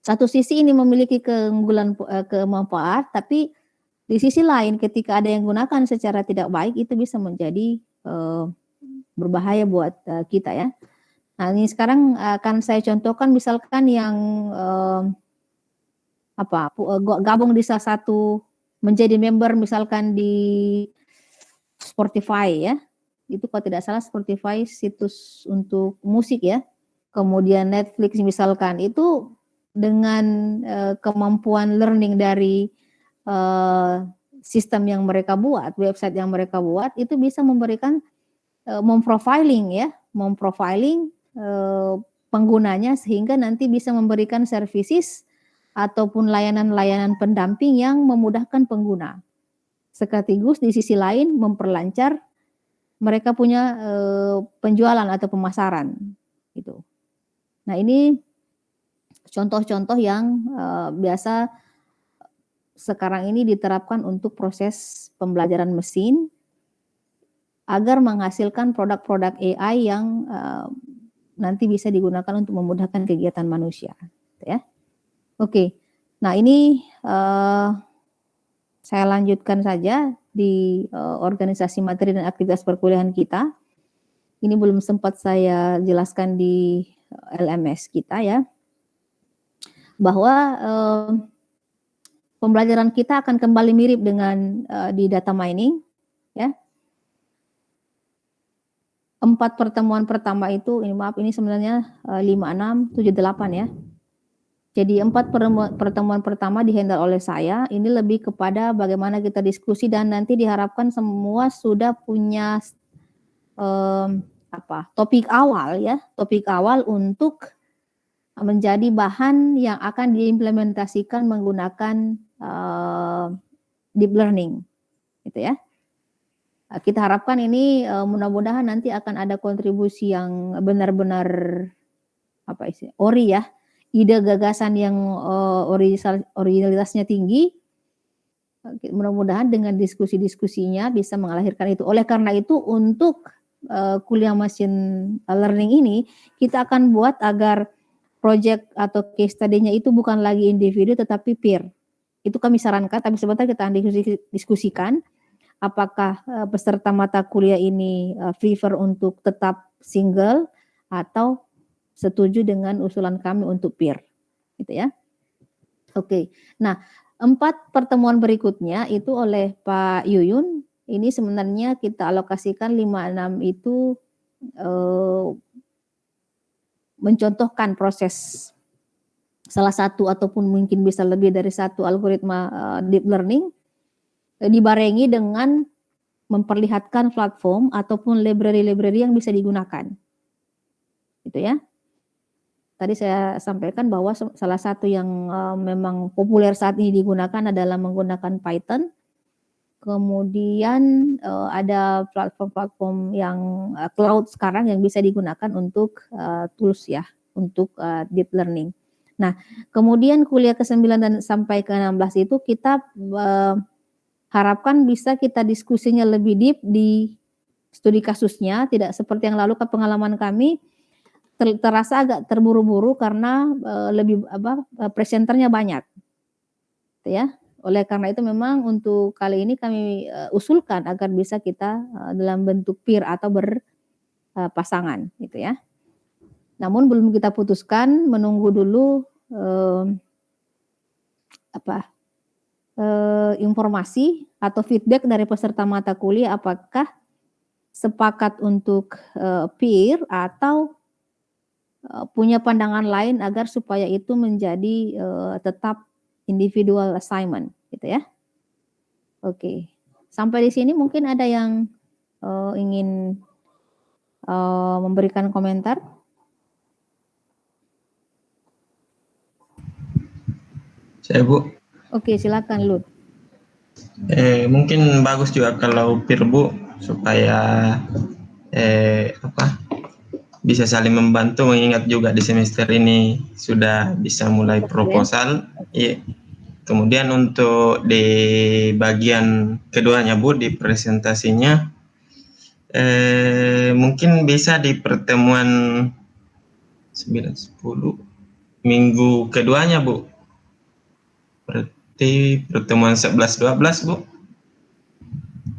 [SPEAKER 1] Satu sisi ini memiliki keunggulan kemanfaat, tapi di sisi lain ketika ada yang gunakan secara tidak baik itu bisa menjadi berbahaya buat kita ya. Nah, ini sekarang akan saya contohkan misalkan yang gabung di salah satu menjadi member misalkan di Spotify ya. Itu kalau tidak salah Spotify situs untuk musik ya. Kemudian Netflix misalkan itu dengan kemampuan learning dari sistem yang mereka buat, website yang mereka buat itu bisa memberikan memprofiling penggunanya sehingga nanti bisa memberikan services ataupun layanan-layanan pendamping yang memudahkan pengguna. Sekaligus di sisi lain memperlancar mereka punya penjualan atau pemasaran gitu. Nah, ini contoh-contoh yang biasa sekarang ini diterapkan untuk proses pembelajaran mesin agar menghasilkan produk-produk AI yang nanti bisa digunakan untuk memudahkan kegiatan manusia, ya. Oke, nah ini saya lanjutkan saja di organisasi materi dan aktivitas perkuliahan kita. Ini belum sempat saya jelaskan di LMS kita ya, bahwa pembelajaran kita akan kembali mirip dengan di data mining, ya. 4 pertemuan pertama itu, ini sebenarnya 5, 6, 7, 8 ya. Jadi 4 pertemuan pertama dihandle oleh saya, ini lebih kepada bagaimana kita diskusi dan nanti diharapkan semua sudah punya topik awal untuk menjadi bahan yang akan diimplementasikan menggunakan deep learning, gitu ya. Kita harapkan ini mudah-mudahan nanti akan ada kontribusi yang benar-benar ori ya, ide gagasan yang originalitasnya tinggi. Mudah-mudahan dengan diskusi-diskusinya bisa mengalahkan itu. Oleh karena itu untuk kuliah machine learning ini kita akan buat agar project atau case study-nya itu bukan lagi individu tetapi peer. Itu kami sarankan, tapi sebentar kita akan diskusikan apakah peserta mata kuliah ini prefer untuk tetap single atau setuju dengan usulan kami untuk peer, gitu ya. Oke. Nah, 4 pertemuan berikutnya itu oleh Pak Yuyun, ini sebenarnya kita alokasikan 5, 6 itu mencontohkan proses salah satu ataupun mungkin bisa lebih dari satu algoritma deep learning dibarengi dengan memperlihatkan platform ataupun library-library yang bisa digunakan. Gitu ya. Tadi saya sampaikan bahwa salah satu yang memang populer saat ini digunakan adalah menggunakan Python. Kemudian ada platform-platform yang cloud sekarang yang bisa digunakan untuk tools ya, untuk deep learning. Nah, kemudian kuliah ke-9 dan sampai ke-16 itu kita harapkan bisa kita diskusinya lebih deep di studi kasusnya, tidak seperti yang lalu ke pengalaman kami terasa agak terburu-buru karena lebih presenternya banyak. Gitu ya. Oleh karena itu memang untuk kali ini kami usulkan agar bisa kita dalam bentuk peer atau berpasangan gitu ya. Namun belum kita putuskan, menunggu dulu informasi atau feedback dari peserta mata kuliah apakah sepakat untuk peer atau punya pandangan lain agar supaya itu menjadi tetap individual assignment gitu ya. Oke. Sampai di sini mungkin ada yang ingin memberikan komentar.
[SPEAKER 2] Saya Bu.
[SPEAKER 1] Oke, silakan Lut.
[SPEAKER 2] Mungkin bagus juga kalau peer Bu supaya bisa saling membantu, mengingat juga di semester ini sudah bisa mulai proposal. Iya. Kemudian untuk di bagian keduanya Bu, di presentasinya mungkin bisa di pertemuan 9-10 minggu keduanya Bu. Berarti pertemuan 11-12 Bu.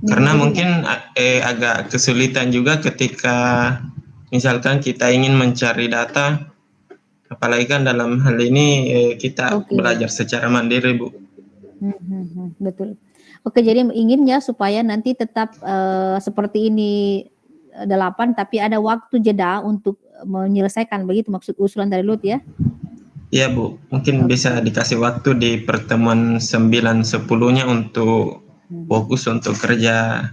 [SPEAKER 2] Karena mungkin agak kesulitan juga ketika misalkan kita ingin mencari data, apalagi kan dalam hal ini kita belajar secara mandiri Bu.
[SPEAKER 1] Betul. Oke, jadi inginnya supaya nanti tetap seperti ini 8, tapi ada waktu jeda untuk menyelesaikan, begitu maksud usulan dari Lut ya?
[SPEAKER 2] Iya Bu, mungkin bisa dikasih waktu di pertemuan 9-10-nya untuk fokus untuk kerja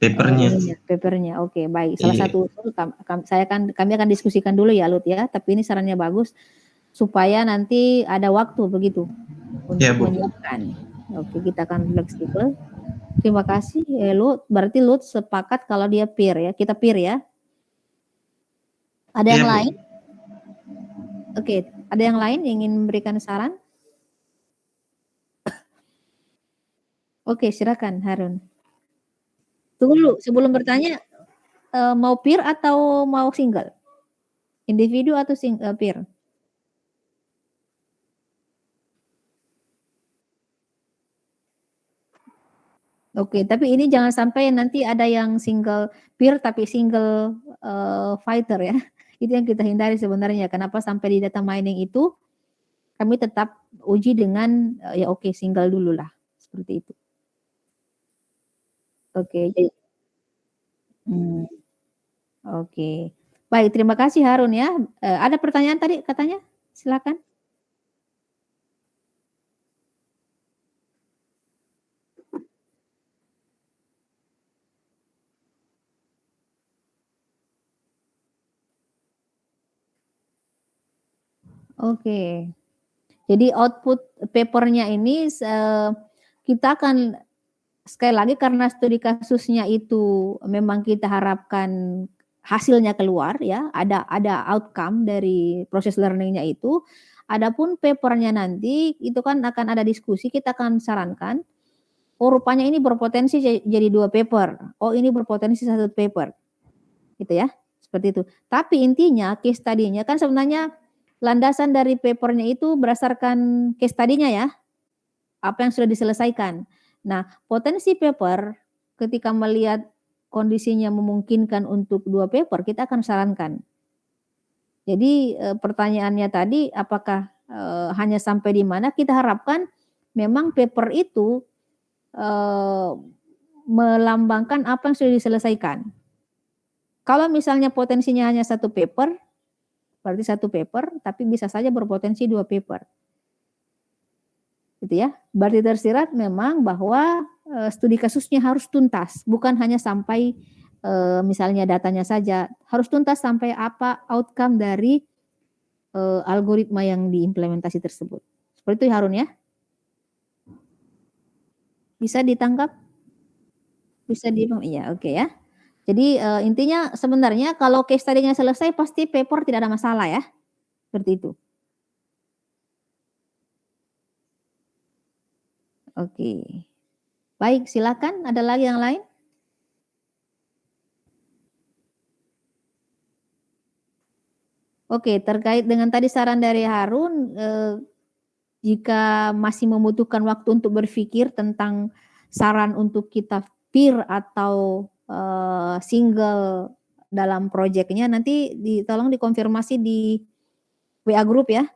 [SPEAKER 2] papernya.
[SPEAKER 1] Papernya, oke, baik. Salah satu usul kami akan diskusikan dulu ya Lut ya, tapi ini sarannya bagus supaya nanti ada waktu begitu untuk menyiapkan. Oke, kita akan fleksibel. Terima kasih Lut. Berarti Lut sepakat kalau dia peer ya, kita peer ya. Ada yang lain? Oke, ada yang lain yang ingin memberikan saran? Oke, silakan Harun. Tunggu dulu, sebelum bertanya, mau peer atau mau single? Individu atau peer? Oke, tapi ini jangan sampai nanti ada yang single peer tapi single fighter ya. Itu yang kita hindari sebenarnya. Kenapa sampai di data mining itu kami tetap uji dengan ya oke, single dulu lah. Seperti itu. Oke. Oke. Baik, terima kasih Harun ya. Ada pertanyaan tadi katanya? Silakan. Oke. Jadi output papernya ini kita akan sekali lagi karena studi kasusnya itu memang kita harapkan hasilnya keluar ya, ada outcome dari proses learningnya itu. Adapun papernya nanti itu kan akan ada diskusi, kita akan sarankan, oh rupanya ini berpotensi jadi 2 paper, oh ini berpotensi 1 paper, gitu ya, seperti itu. Tapi intinya case study-nya kan sebenarnya landasan dari papernya itu berdasarkan case study-nya ya, apa yang sudah diselesaikan. Nah, potensi paper ketika melihat kondisinya memungkinkan untuk 2 paper, kita akan sarankan. Jadi pertanyaannya tadi apakah hanya sampai di mana, kita harapkan memang paper itu melambangkan apa yang sudah diselesaikan. Kalau misalnya potensinya hanya 1 paper, berarti 1 paper, tapi bisa saja berpotensi 2 paper. Gitu ya. Berarti tersirat memang bahwa studi kasusnya harus tuntas, bukan hanya sampai misalnya datanya saja, harus tuntas sampai apa outcome dari algoritma yang diimplementasi tersebut. Seperti itu Harun ya. Bisa ditangkap? Bisa iya, oke ya. Jadi intinya sebenarnya kalau case study-nya selesai pasti paper tidak ada masalah ya. Seperti itu. Oke. Baik, silakan. Ada lagi yang lain? Oke, terkait dengan tadi saran dari Harun, jika masih membutuhkan waktu untuk berpikir tentang saran untuk kita peer atau single dalam proyeknya, nanti tolong dikonfirmasi di WA group ya.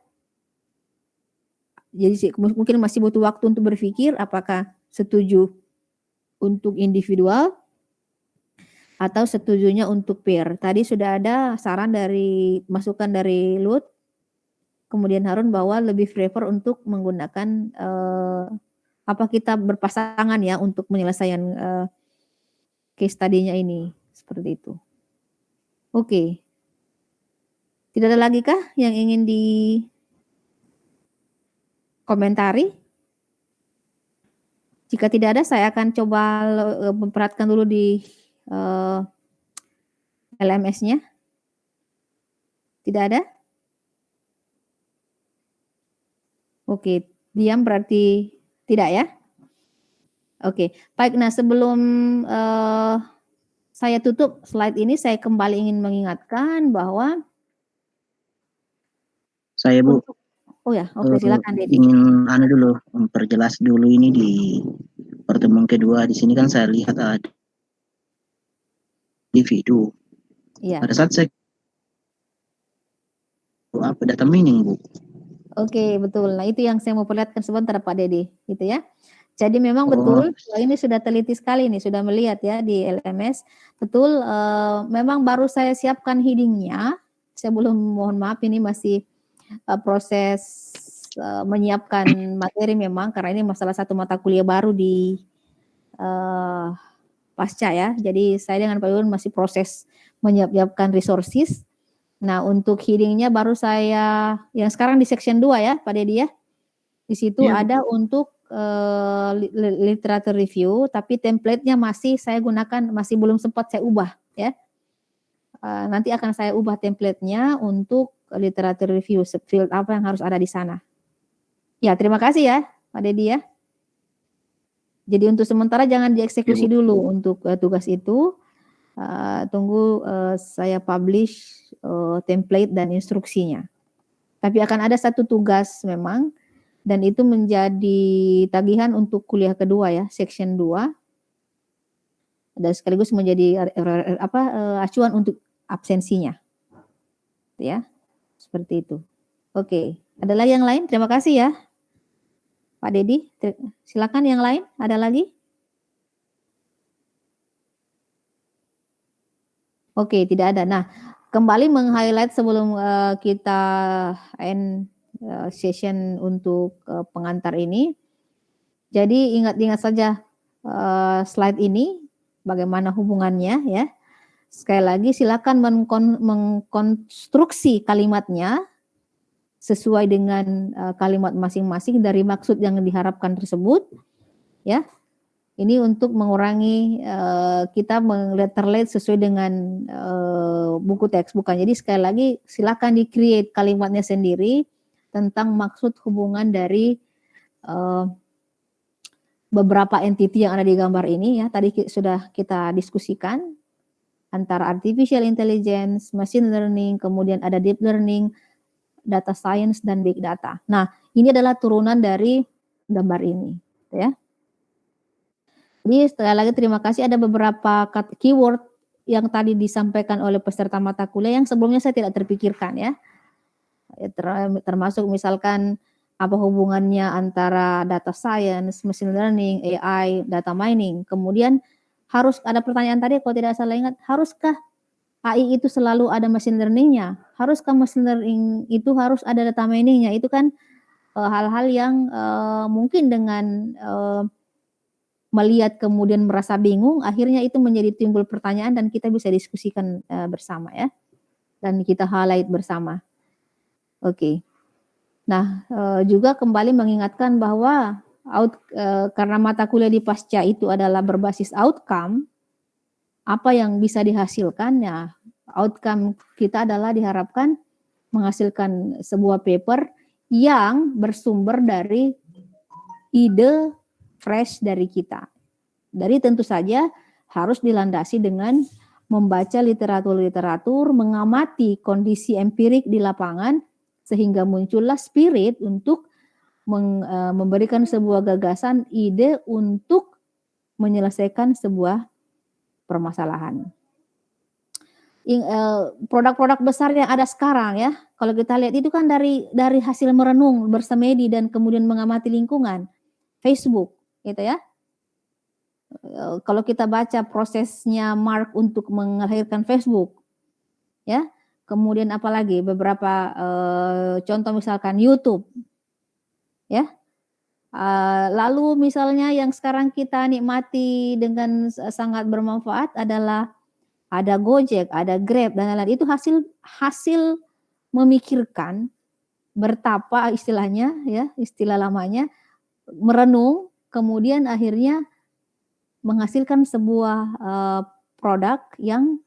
[SPEAKER 1] Jadi mungkin masih butuh waktu untuk berpikir apakah setuju untuk individual atau setujunya untuk peer. Tadi sudah ada saran dari masukan dari Lut, kemudian Harun bahwa lebih prefer untuk menggunakan apa kita berpasangan ya untuk penyelesaian case study-nya ini, seperti itu. Oke. Tidak ada lagi kah yang ingin dikomentari? Jika tidak ada, saya akan coba memperhatikan dulu di LMS-nya. Tidak ada? Oke, diam berarti tidak ya? Oke, baik. Nah, sebelum saya tutup slide ini, saya kembali ingin mengingatkan bahwa
[SPEAKER 4] Saya Bu,
[SPEAKER 1] oh ya, oke, silakan Dedi.
[SPEAKER 4] ingin dulu memperjelas dulu ini di pertemuan kedua. Di sini kan saya lihat ada individu.
[SPEAKER 1] Iya.
[SPEAKER 4] Pada saat saya apa data mining Bu.
[SPEAKER 1] Oke, betul. Nah, itu yang saya mau perlihatkan sebentar Pak Dedi, gitu ya. Jadi memang betul, ini sudah teliti sekali nih, sudah melihat ya di LMS. Betul, memang baru saya siapkan heading-nya. Saya belum, mohon maaf ini masih proses menyiapkan materi memang, karena ini masalah satu mata kuliah baru di pasca ya. Jadi saya dengan Pak Yun masih proses menyiapkan resources. Nah, untuk heading-nya baru saya, yang sekarang di section 2 ya Pak Dedi ya. Di situ ada untuk literature review, tapi template-nya masih saya gunakan, masih belum sempat saya ubah ya. Nanti akan saya ubah template-nya untuk literature review, field apa yang harus ada di sana. Ya, terima kasih ya Pak Dedi ya. Jadi untuk sementara jangan dieksekusi dulu untuk tugas itu. Tunggu saya publish template dan instruksinya. Tapi akan ada satu tugas memang, dan itu menjadi tagihan untuk kuliah kedua ya, section 2. Dan sekaligus menjadi acuan untuk absensinya. Ya. Seperti itu. Oke, ada lagi yang lain? Terima kasih ya. Pak Dedi, silakan yang lain, ada lagi? Oke, tidak ada. Nah, kembali meng-highlight sebelum kita end session untuk pengantar ini. Jadi ingat-ingat saja slide ini, bagaimana hubungannya ya. Sekali lagi silakan mengkonstruksi kalimatnya sesuai dengan kalimat masing-masing dari maksud yang diharapkan tersebut. Ya, ini untuk mengurangi kita melihat sesuai dengan buku teks, bukan. Jadi sekali lagi silakan di-create kalimatnya sendiri tentang maksud hubungan dari beberapa entity yang ada di gambar ini ya. Tadi sudah kita diskusikan antara artificial intelligence, machine learning, kemudian ada deep learning, data science, dan big data. Nah, ini adalah turunan dari gambar ini ya. Jadi sekali lagi terima kasih, ada beberapa keyword yang tadi disampaikan oleh peserta mata kuliah yang sebelumnya saya tidak terpikirkan ya. Termasuk misalkan apa hubungannya antara data science, machine learning, AI, data mining. Kemudian harus ada pertanyaan tadi kalau tidak salah ingat, haruskah AI itu selalu ada machine learning-nya? Haruskah machine learning itu harus ada data mining-nya? Itu kan hal-hal yang mungkin dengan melihat kemudian merasa bingung, akhirnya itu menjadi timbul pertanyaan dan kita bisa diskusikan bersama ya, dan kita highlight bersama. Oke. Nah, juga kembali mengingatkan bahwa karena mata kuliah di pasca itu adalah berbasis outcome, apa yang bisa dihasilkan ya, outcome kita adalah diharapkan menghasilkan sebuah paper yang bersumber dari ide fresh dari kita. Dari tentu saja harus dilandasi dengan membaca literatur-literatur, mengamati kondisi empirik di lapangan, sehingga muncullah spirit untuk memberikan sebuah gagasan, ide untuk menyelesaikan sebuah permasalahan. Produk-produk besar yang ada sekarang ya, kalau kita lihat itu kan dari hasil merenung, bersemedi dan kemudian mengamati lingkungan. Facebook, gitu ya. Kalau kita baca prosesnya Mark untuk melahirkan Facebook, ya. Kemudian apalagi beberapa contoh misalkan YouTube, ya. Lalu misalnya yang sekarang kita nikmati dengan sangat bermanfaat adalah ada Gojek, ada Grab dan lain-lain. Itu hasil memikirkan, bertapa istilahnya ya, istilah lamanya, merenung, kemudian akhirnya menghasilkan sebuah produk yang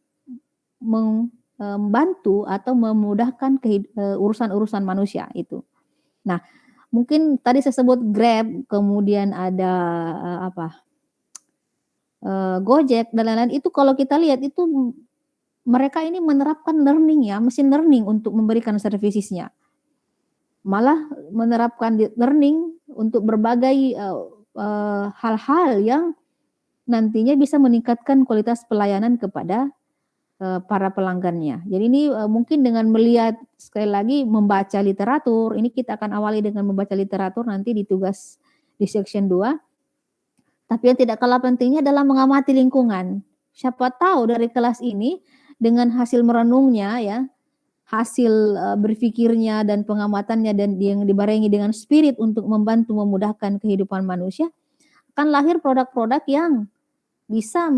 [SPEAKER 1] membantu atau memudahkan urusan-urusan manusia itu. Nah, mungkin tadi saya sebut Grab, kemudian ada Gojek dan lain-lain, itu kalau kita lihat itu mereka ini menerapkan learning ya, machine learning untuk memberikan servicesnya. Malah menerapkan learning untuk berbagai hal-hal yang nantinya bisa meningkatkan kualitas pelayanan kepada para pelanggannya. Jadi ini mungkin dengan melihat sekali lagi membaca literatur, ini kita akan awali dengan membaca literatur nanti di tugas di section 2. Tapi yang tidak kalah pentingnya adalah mengamati lingkungan. Siapa tahu dari kelas ini dengan hasil merenungnya ya, hasil berpikirnya dan pengamatannya dan yang dibarengi dengan spirit untuk membantu memudahkan kehidupan manusia, akan lahir produk-produk yang bisa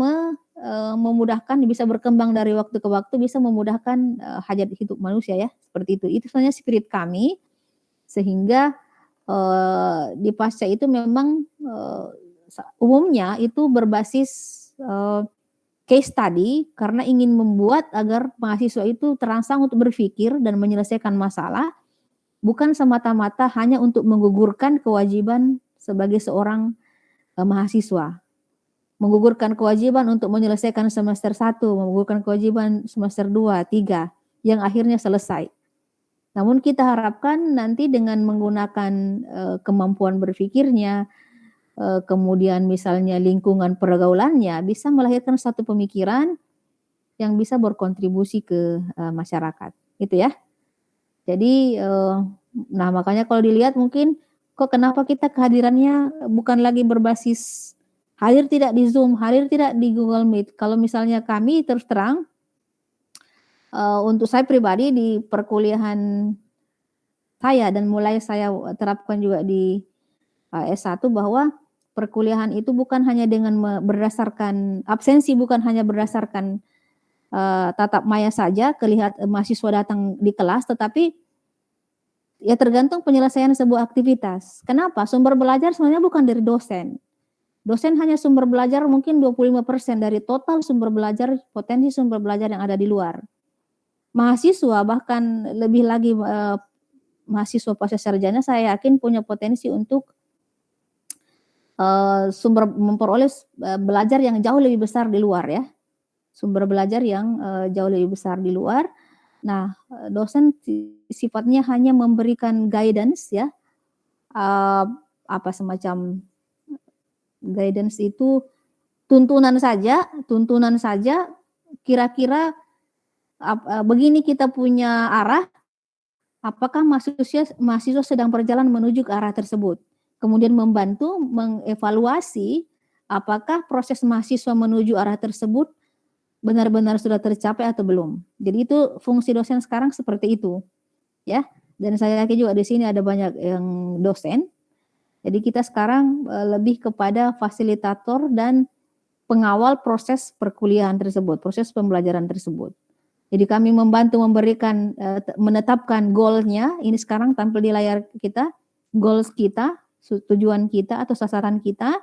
[SPEAKER 1] memudahkan, bisa berkembang dari waktu ke waktu, bisa memudahkan hajat hidup manusia ya, seperti itu. Itu sebenarnya spirit kami, sehingga di pasca itu memang umumnya itu berbasis case study karena ingin membuat agar mahasiswa itu terangsang untuk berpikir dan menyelesaikan masalah, bukan semata-mata hanya untuk menggugurkan kewajiban sebagai seorang mahasiswa. Menggugurkan kewajiban untuk menyelesaikan semester 1, menggugurkan kewajiban semester 2, 3, yang akhirnya selesai. Namun kita harapkan nanti dengan menggunakan kemampuan berpikirnya, kemudian misalnya lingkungan pergaulannya, bisa melahirkan satu pemikiran yang bisa berkontribusi ke masyarakat. Itu ya. Jadi, nah makanya kalau dilihat mungkin, kok kenapa kita kehadirannya bukan lagi berbasis hadir tidak di Zoom, hadir tidak di Google Meet. Kalau misalnya kami terus terang, untuk saya pribadi di perkuliahan saya dan mulai saya terapkan juga di S1 bahwa perkuliahan itu bukan hanya dengan berdasarkan absensi, bukan hanya berdasarkan tatap maya saja, kelihat mahasiswa datang di kelas, tetapi ya tergantung penyelesaian sebuah aktivitas. Kenapa? Sumber belajar sebenarnya bukan dari dosen. Dosen hanya sumber belajar mungkin 25% dari total sumber belajar, potensi sumber belajar yang ada di luar. Mahasiswa bahkan lebih lagi mahasiswa pasca sarjana saya yakin punya potensi untuk sumber memperoleh belajar yang jauh lebih besar di luar ya. Sumber belajar yang jauh lebih besar di luar. Nah, dosen sifatnya hanya memberikan guidance ya. Semacam guidance itu tuntunan saja kira-kira begini kita punya arah, apakah mahasiswa sedang berjalan menuju ke arah tersebut, kemudian membantu mengevaluasi apakah proses mahasiswa menuju arah tersebut benar-benar sudah tercapai atau belum. Jadi itu fungsi dosen sekarang seperti itu, ya. Dan saya yakin juga di sini ada banyak yang dosen. Jadi kita sekarang lebih kepada fasilitator dan pengawal proses perkuliahan tersebut, proses pembelajaran tersebut. Jadi kami membantu memberikan, menetapkan goal-nya, ini sekarang tampil di layar kita, goals kita, tujuan kita atau sasaran kita.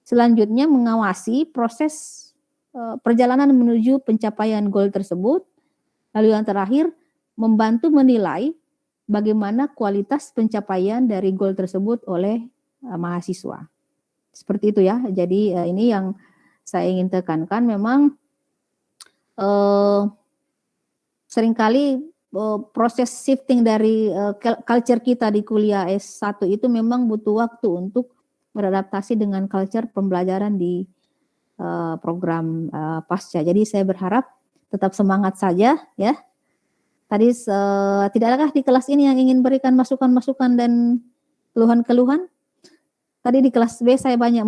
[SPEAKER 1] Selanjutnya mengawasi proses perjalanan menuju pencapaian goal tersebut. Lalu yang terakhir, membantu menilai bagaimana kualitas pencapaian dari goal tersebut oleh mahasiswa. Seperti itu ya. Jadi ini yang saya ingin tekankan, memang seringkali proses shifting dari culture kita di kuliah S1 itu memang butuh waktu untuk beradaptasi dengan culture pembelajaran di program pasca. Jadi saya berharap tetap semangat saja ya. Tadi tidak adakah di kelas ini yang ingin berikan masukan-masukan dan keluhan-keluhan? Tadi di kelas B saya banyak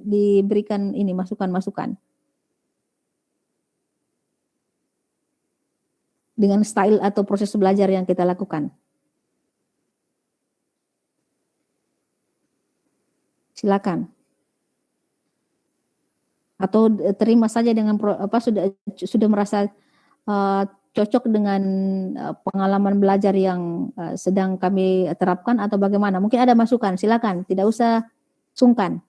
[SPEAKER 1] diberikan ini masukan-masukan. Dengan style atau proses belajar yang kita lakukan. Silakan. Atau terima saja dengan sudah merasa cocok dengan pengalaman belajar yang sedang kami terapkan atau bagaimana? Mungkin ada masukan, silakan, tidak usah sungkan.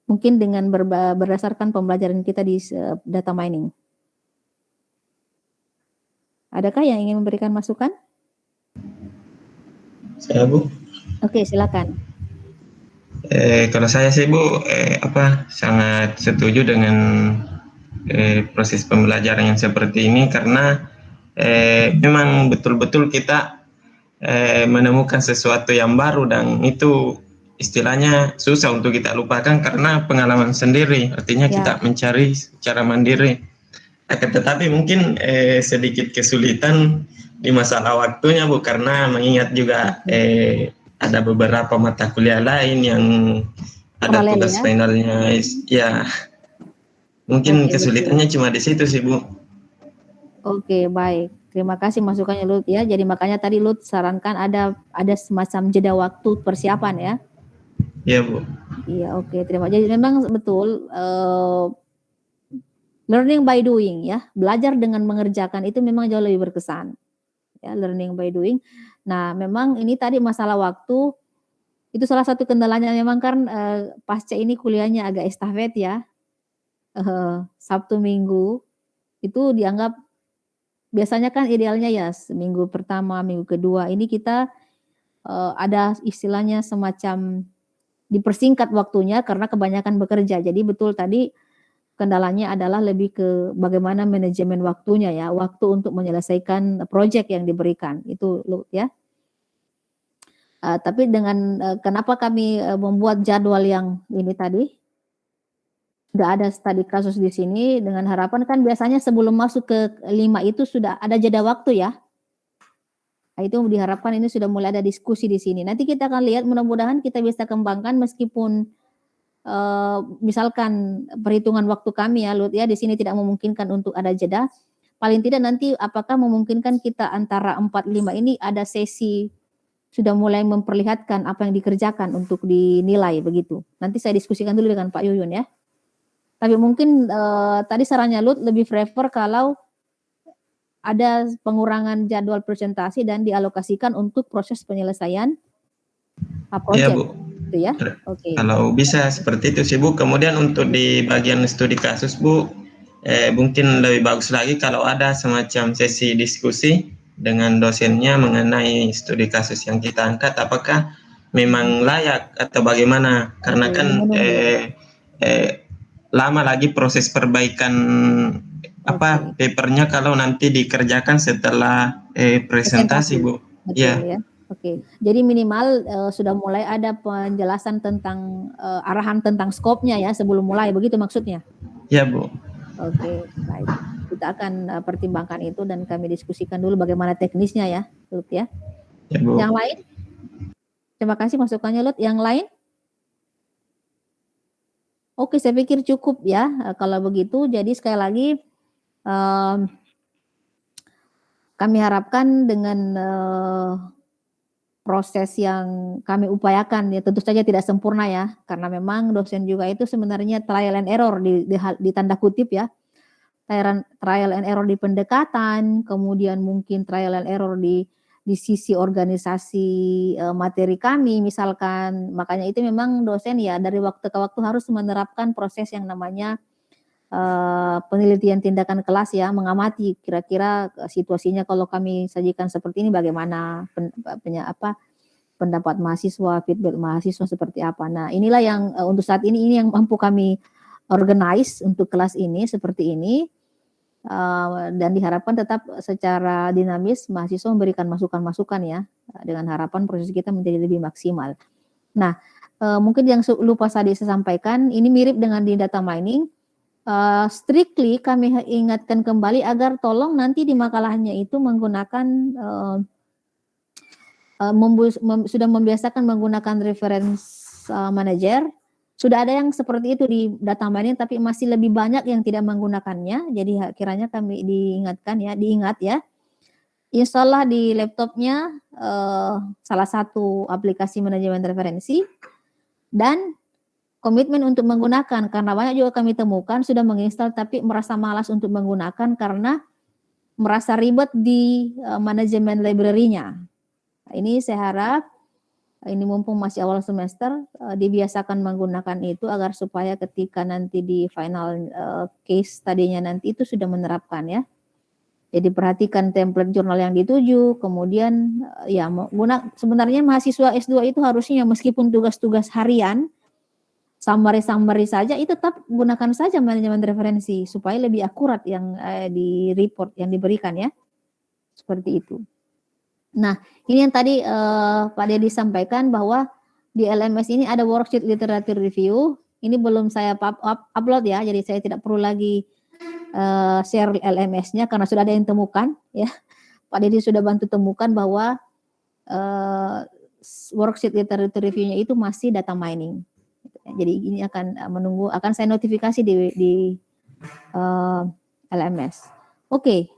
[SPEAKER 1] Mungkin dengan berdasarkan pembelajaran kita di data mining. Adakah yang ingin memberikan masukan?
[SPEAKER 2] Saya, Bu.
[SPEAKER 1] Oke, silakan.
[SPEAKER 2] Kalau saya sih, Bu, sangat setuju dengan proses pembelajaran yang seperti ini, karena memang betul-betul kita menemukan sesuatu yang baru, dan itu istilahnya susah untuk kita lupakan karena pengalaman sendiri. Artinya kita mencari secara mandiri. Tetapi mungkin sedikit kesulitan di masalah waktunya, Bu, karena mengingat juga ada beberapa mata kuliah lain yang ada tugas finalnya, ya. Mungkin kesulitannya cuma di situ sih, Bu.
[SPEAKER 1] Oke, baik. Terima kasih masukannya, Lut ya. Jadi makanya tadi Lut sarankan ada semacam jeda waktu persiapan ya.
[SPEAKER 2] Iya, Bu.
[SPEAKER 1] Iya, oke. Terima kasih. Jadi memang betul learning by doing ya. Belajar dengan mengerjakan itu memang jauh lebih berkesan. Ya, learning by doing. Nah, memang ini tadi masalah waktu itu salah satu kendalanya, memang kan pasca ini kuliahnya agak estafet ya. Sabtu Minggu itu dianggap biasanya kan idealnya ya minggu pertama, minggu kedua ini kita ada istilahnya semacam dipersingkat waktunya karena kebanyakan bekerja. Jadi betul tadi kendalanya adalah lebih ke bagaimana manajemen waktunya ya, waktu untuk menyelesaikan proyek yang diberikan itu ya. Tapi dengan kenapa kami membuat jadwal yang ini tadi, sudah ada studi kasus di sini dengan harapan kan biasanya sebelum masuk ke 5 itu sudah ada jeda waktu ya. Nah, itu diharapkan ini sudah mulai ada diskusi di sini. Nanti kita akan lihat, mudah-mudahan kita bisa kembangkan meskipun misalkan perhitungan waktu kami ya Lut ya di sini tidak memungkinkan untuk ada jeda. Paling tidak nanti apakah memungkinkan kita antara 4-5 ini ada sesi sudah mulai memperlihatkan apa yang dikerjakan untuk dinilai begitu. Nanti saya diskusikan dulu dengan Pak Yuyun ya. Tapi mungkin tadi sarannya Lut lebih prefer kalau ada pengurangan jadwal presentasi dan dialokasikan untuk proses penyelesaian proyek.
[SPEAKER 2] Iya, Bu.
[SPEAKER 1] Gitu ya. Oke.
[SPEAKER 2] Kalau bisa seperti itu sih, Bu. Kemudian untuk di bagian studi kasus, Bu, mungkin lebih bagus lagi kalau ada semacam sesi diskusi dengan dosennya mengenai studi kasus yang kita angkat, apakah memang layak atau bagaimana? Karena kan lama lagi proses perbaikan papernya kalau nanti dikerjakan setelah presentasi, Bu.
[SPEAKER 1] Betul, ya. Oke. Jadi minimal sudah mulai ada penjelasan tentang arahan tentang skopnya ya sebelum mulai, begitu maksudnya?
[SPEAKER 2] Iya, Bu.
[SPEAKER 1] Oke, baik. Kita akan pertimbangkan itu dan kami diskusikan dulu bagaimana teknisnya ya, Lut ya.
[SPEAKER 2] Ya, Bu.
[SPEAKER 1] Yang lain? Terima kasih masukannya, Lut. Yang lain? Oke, saya pikir cukup ya, kalau begitu. Jadi sekali lagi, kami harapkan dengan, proses yang kami upayakan ya, tentu saja tidak sempurna ya, karena memang dosen juga itu sebenarnya trial and error di tanda kutip ya. Trial and error di pendekatan, kemudian mungkin trial and error di sisi organisasi, materi kami misalkan. Makanya itu memang dosen ya dari waktu ke waktu harus menerapkan proses yang namanya, penelitian tindakan kelas ya, mengamati kira-kira, situasinya kalau kami sajikan seperti ini bagaimana, pendapat mahasiswa, feedback mahasiswa seperti apa. Nah, inilah yang, untuk saat ini yang mampu kami organize untuk kelas ini seperti ini, dan diharapkan tetap secara dinamis mahasiswa memberikan masukan-masukan ya, dengan harapan proses kita menjadi lebih maksimal. Nah, mungkin yang lupa tadi saya sampaikan, ini mirip dengan di data mining, strictly kami ingatkan kembali agar tolong nanti di makalahnya itu menggunakan, sudah membiasakan menggunakan reference, manager. Sudah ada yang seperti itu di data mining, tapi masih lebih banyak yang tidak menggunakannya. Jadi kiranya kami diingat ya. Install-lah di laptopnya, salah satu aplikasi manajemen referensi, dan komitmen untuk menggunakan, karena banyak juga kami temukan sudah menginstal tapi merasa malas untuk menggunakan karena merasa ribet di, manajemen library-nya. Ini saya harap, ini mumpung masih awal semester, dibiasakan menggunakan itu agar supaya ketika nanti di final, case tadinya nanti itu sudah menerapkan ya. Jadi perhatikan template jurnal yang dituju, kemudian, ya sebenarnya mahasiswa S2 itu harusnya meskipun tugas-tugas harian, summary saja itu tetap gunakan saja manajemen referensi supaya lebih akurat yang, di report yang diberikan ya, seperti itu. Nah, ini yang tadi, Pak Dedi sampaikan bahwa di LMS ini ada worksheet literature review, ini belum saya upload ya, jadi saya tidak perlu lagi, share LMS-nya karena sudah ada yang temukan ya. Pak Dedi sudah bantu temukan bahwa, worksheet literature review-nya itu masih data mining. Jadi ini akan akan saya notifikasi di LMS. Oke.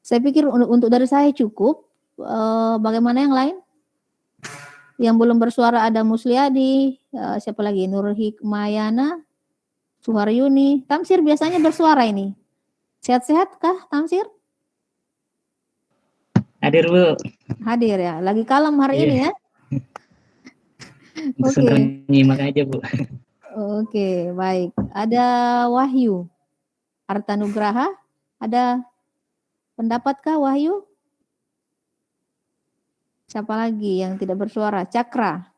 [SPEAKER 1] Saya pikir untuk dari saya cukup. Bagaimana yang lain? Yang belum bersuara ada Musliadi, siapa lagi? Nur Hikmayana, Suharyuni, Tamsir biasanya bersuara ini. Sehat-sehat kah Tamsir?
[SPEAKER 7] Hadir Bu.
[SPEAKER 1] Hadir ya. Lagi kalem hari ini ya. Oke.
[SPEAKER 7] Senang nyimak aja Bu.
[SPEAKER 1] Oke, baik. Ada Wahyu Artanugraha, ada pendapatkah Wahyu? Siapa lagi yang tidak bersuara? Cakra.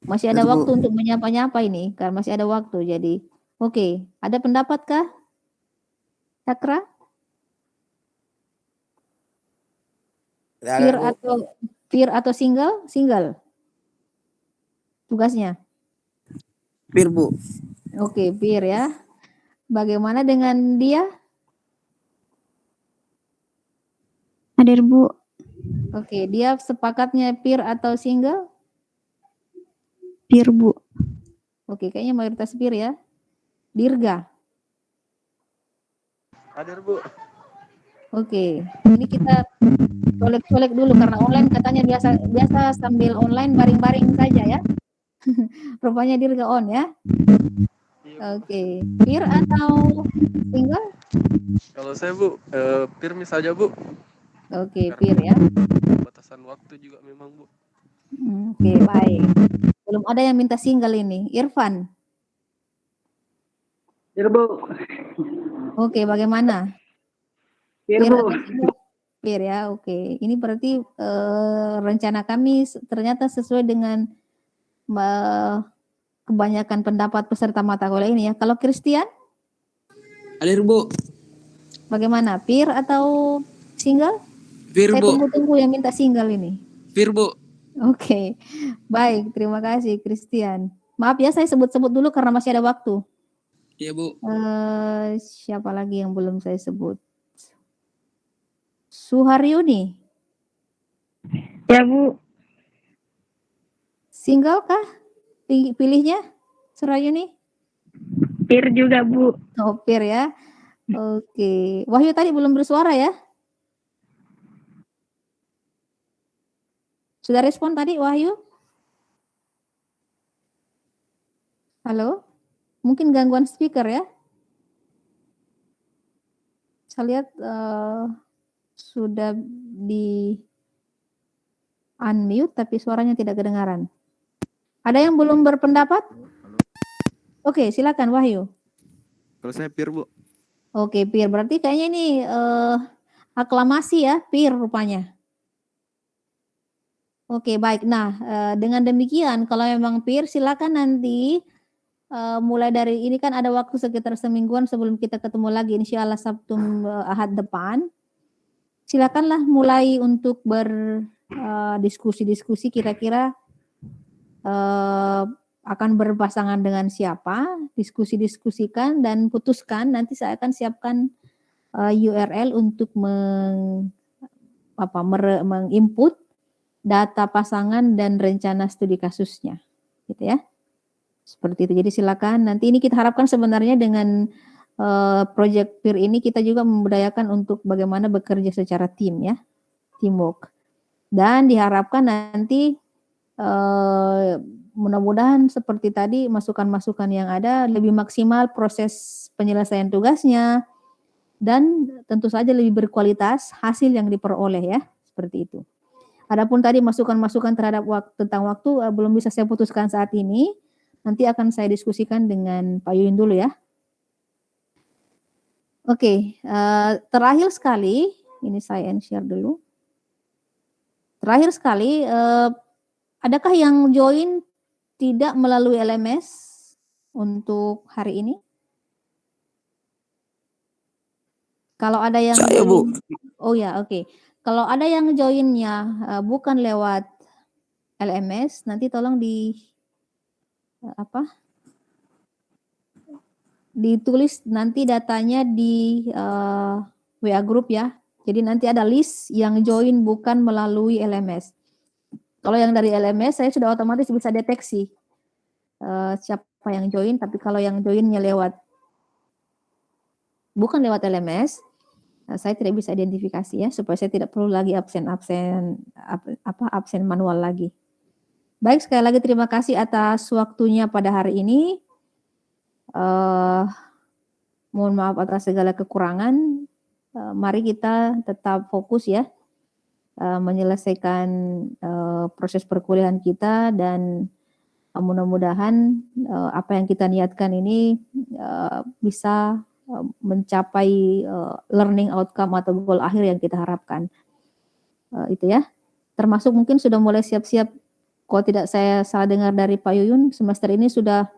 [SPEAKER 1] Masih ada waktu untuk menyapa-nyapa ini, karena masih ada waktu. Jadi, oke. Ada pendapatkah? Cakra? Peer atau single? Single. Tugasnya.
[SPEAKER 8] Peer Bu.
[SPEAKER 1] Oke, peer ya. Bagaimana dengan dia?
[SPEAKER 5] Hadir Bu.
[SPEAKER 1] Oke, dia sepakatnya peer atau single?
[SPEAKER 5] Peer Bu.
[SPEAKER 1] Oke, kayaknya mayoritas peer ya. Dirga.
[SPEAKER 8] Hadir Bu.
[SPEAKER 1] Oke, ini kita colek-colek dulu karena online katanya biasa sambil online baring-baring saja ya. Rupanya Dirga on ya. Oke, peer atau single?
[SPEAKER 8] Kalau saya Bu, peer saja Bu.
[SPEAKER 1] Oke, peer ya.
[SPEAKER 8] Batasan waktu juga memang Bu.
[SPEAKER 1] Oke, baik. Belum ada yang minta single ini. Irfan.
[SPEAKER 9] Peer Bu.
[SPEAKER 1] Oke, bagaimana?
[SPEAKER 9] Peer Bu.
[SPEAKER 1] Peer ya, oke. Ini berarti rencana kami ternyata sesuai dengan kebanyakan pendapat peserta mata kuliah ini ya. Kalau Christian?
[SPEAKER 10] Hadir Bu.
[SPEAKER 1] Bagaimana? Peer atau single?
[SPEAKER 10] Peer
[SPEAKER 1] Saya
[SPEAKER 10] Bu.
[SPEAKER 1] tunggu-tunggu yang minta single ini.
[SPEAKER 10] Peer Bu.
[SPEAKER 1] Oke, baik. Terima kasih Christian. Maaf ya, saya sebut-sebut dulu karena masih ada waktu.
[SPEAKER 10] Iya Bu.
[SPEAKER 1] Siapa lagi yang belum saya sebut? Suharyuni.
[SPEAKER 9] Ya Bu.
[SPEAKER 1] Single kah? Pilihnya, Surayuni?
[SPEAKER 11] Pir juga, Bu.
[SPEAKER 1] Oh, peer ya. Oke. Wahyu tadi belum bersuara ya? Sudah respon tadi, Wahyu? Halo? Mungkin gangguan speaker ya? Saya lihat sudah di unmute tapi suaranya tidak kedengaran. Ada yang belum berpendapat? Oke, silakan Wahyu.
[SPEAKER 8] Kalau saya Pir, Bu.
[SPEAKER 1] Oke, Pir. Berarti kayaknya ini aklamasi ya, Pir rupanya. Oke, baik. Nah, dengan demikian kalau memang Pir silakan nanti mulai dari ini kan ada waktu sekitar semingguan sebelum kita ketemu lagi insya Allah Sabtu Ahad depan. Silakanlah mulai untuk berdiskusi-diskusi kira-kira akan berpasangan dengan siapa, diskusi-diskusikan dan putuskan. Nanti saya akan siapkan URL untuk menginput data pasangan dan rencana studi kasusnya, gitu ya. Seperti itu. Jadi silakan. Nanti ini kita harapkan sebenarnya dengan project peer ini kita juga membudayakan untuk bagaimana bekerja secara tim ya, teamwork. Dan diharapkan nanti mudah-mudahan seperti tadi masukan-masukan yang ada lebih maksimal proses penyelesaian tugasnya dan tentu saja lebih berkualitas hasil yang diperoleh ya, seperti itu. Adapun tadi masukan-masukan terhadap tentang waktu belum bisa saya putuskan saat ini. Nanti akan saya diskusikan dengan Pak Yuyun dulu ya. Oke, terakhir sekali, ini saya share dulu. Terakhir sekali, adakah yang join tidak melalui LMS untuk hari ini? Kalau ada yang
[SPEAKER 8] Saya, Bu.
[SPEAKER 1] Oh ya, oke. Kalau ada yang joinnya bukan lewat LMS, nanti tolong ditulis nanti datanya di WA group ya. Jadi nanti ada list yang join bukan melalui LMS. Kalau yang dari LMS saya sudah otomatis bisa deteksi siapa yang join, tapi kalau yang joinnya bukan lewat LMS, saya tidak bisa identifikasi ya, supaya saya tidak perlu lagi absen manual lagi. Baik, sekali lagi terima kasih atas waktunya pada hari ini. Mohon maaf atas segala kekurangan. Mari kita tetap fokus ya, menyelesaikan proses perkuliahan kita dan mudah-mudahan apa yang kita niatkan ini bisa mencapai learning outcome atau goal akhir yang kita harapkan. Itu ya. Termasuk mungkin sudah mulai siap-siap, kalau tidak saya salah dengar dari Pak Yuyun, semester ini sudah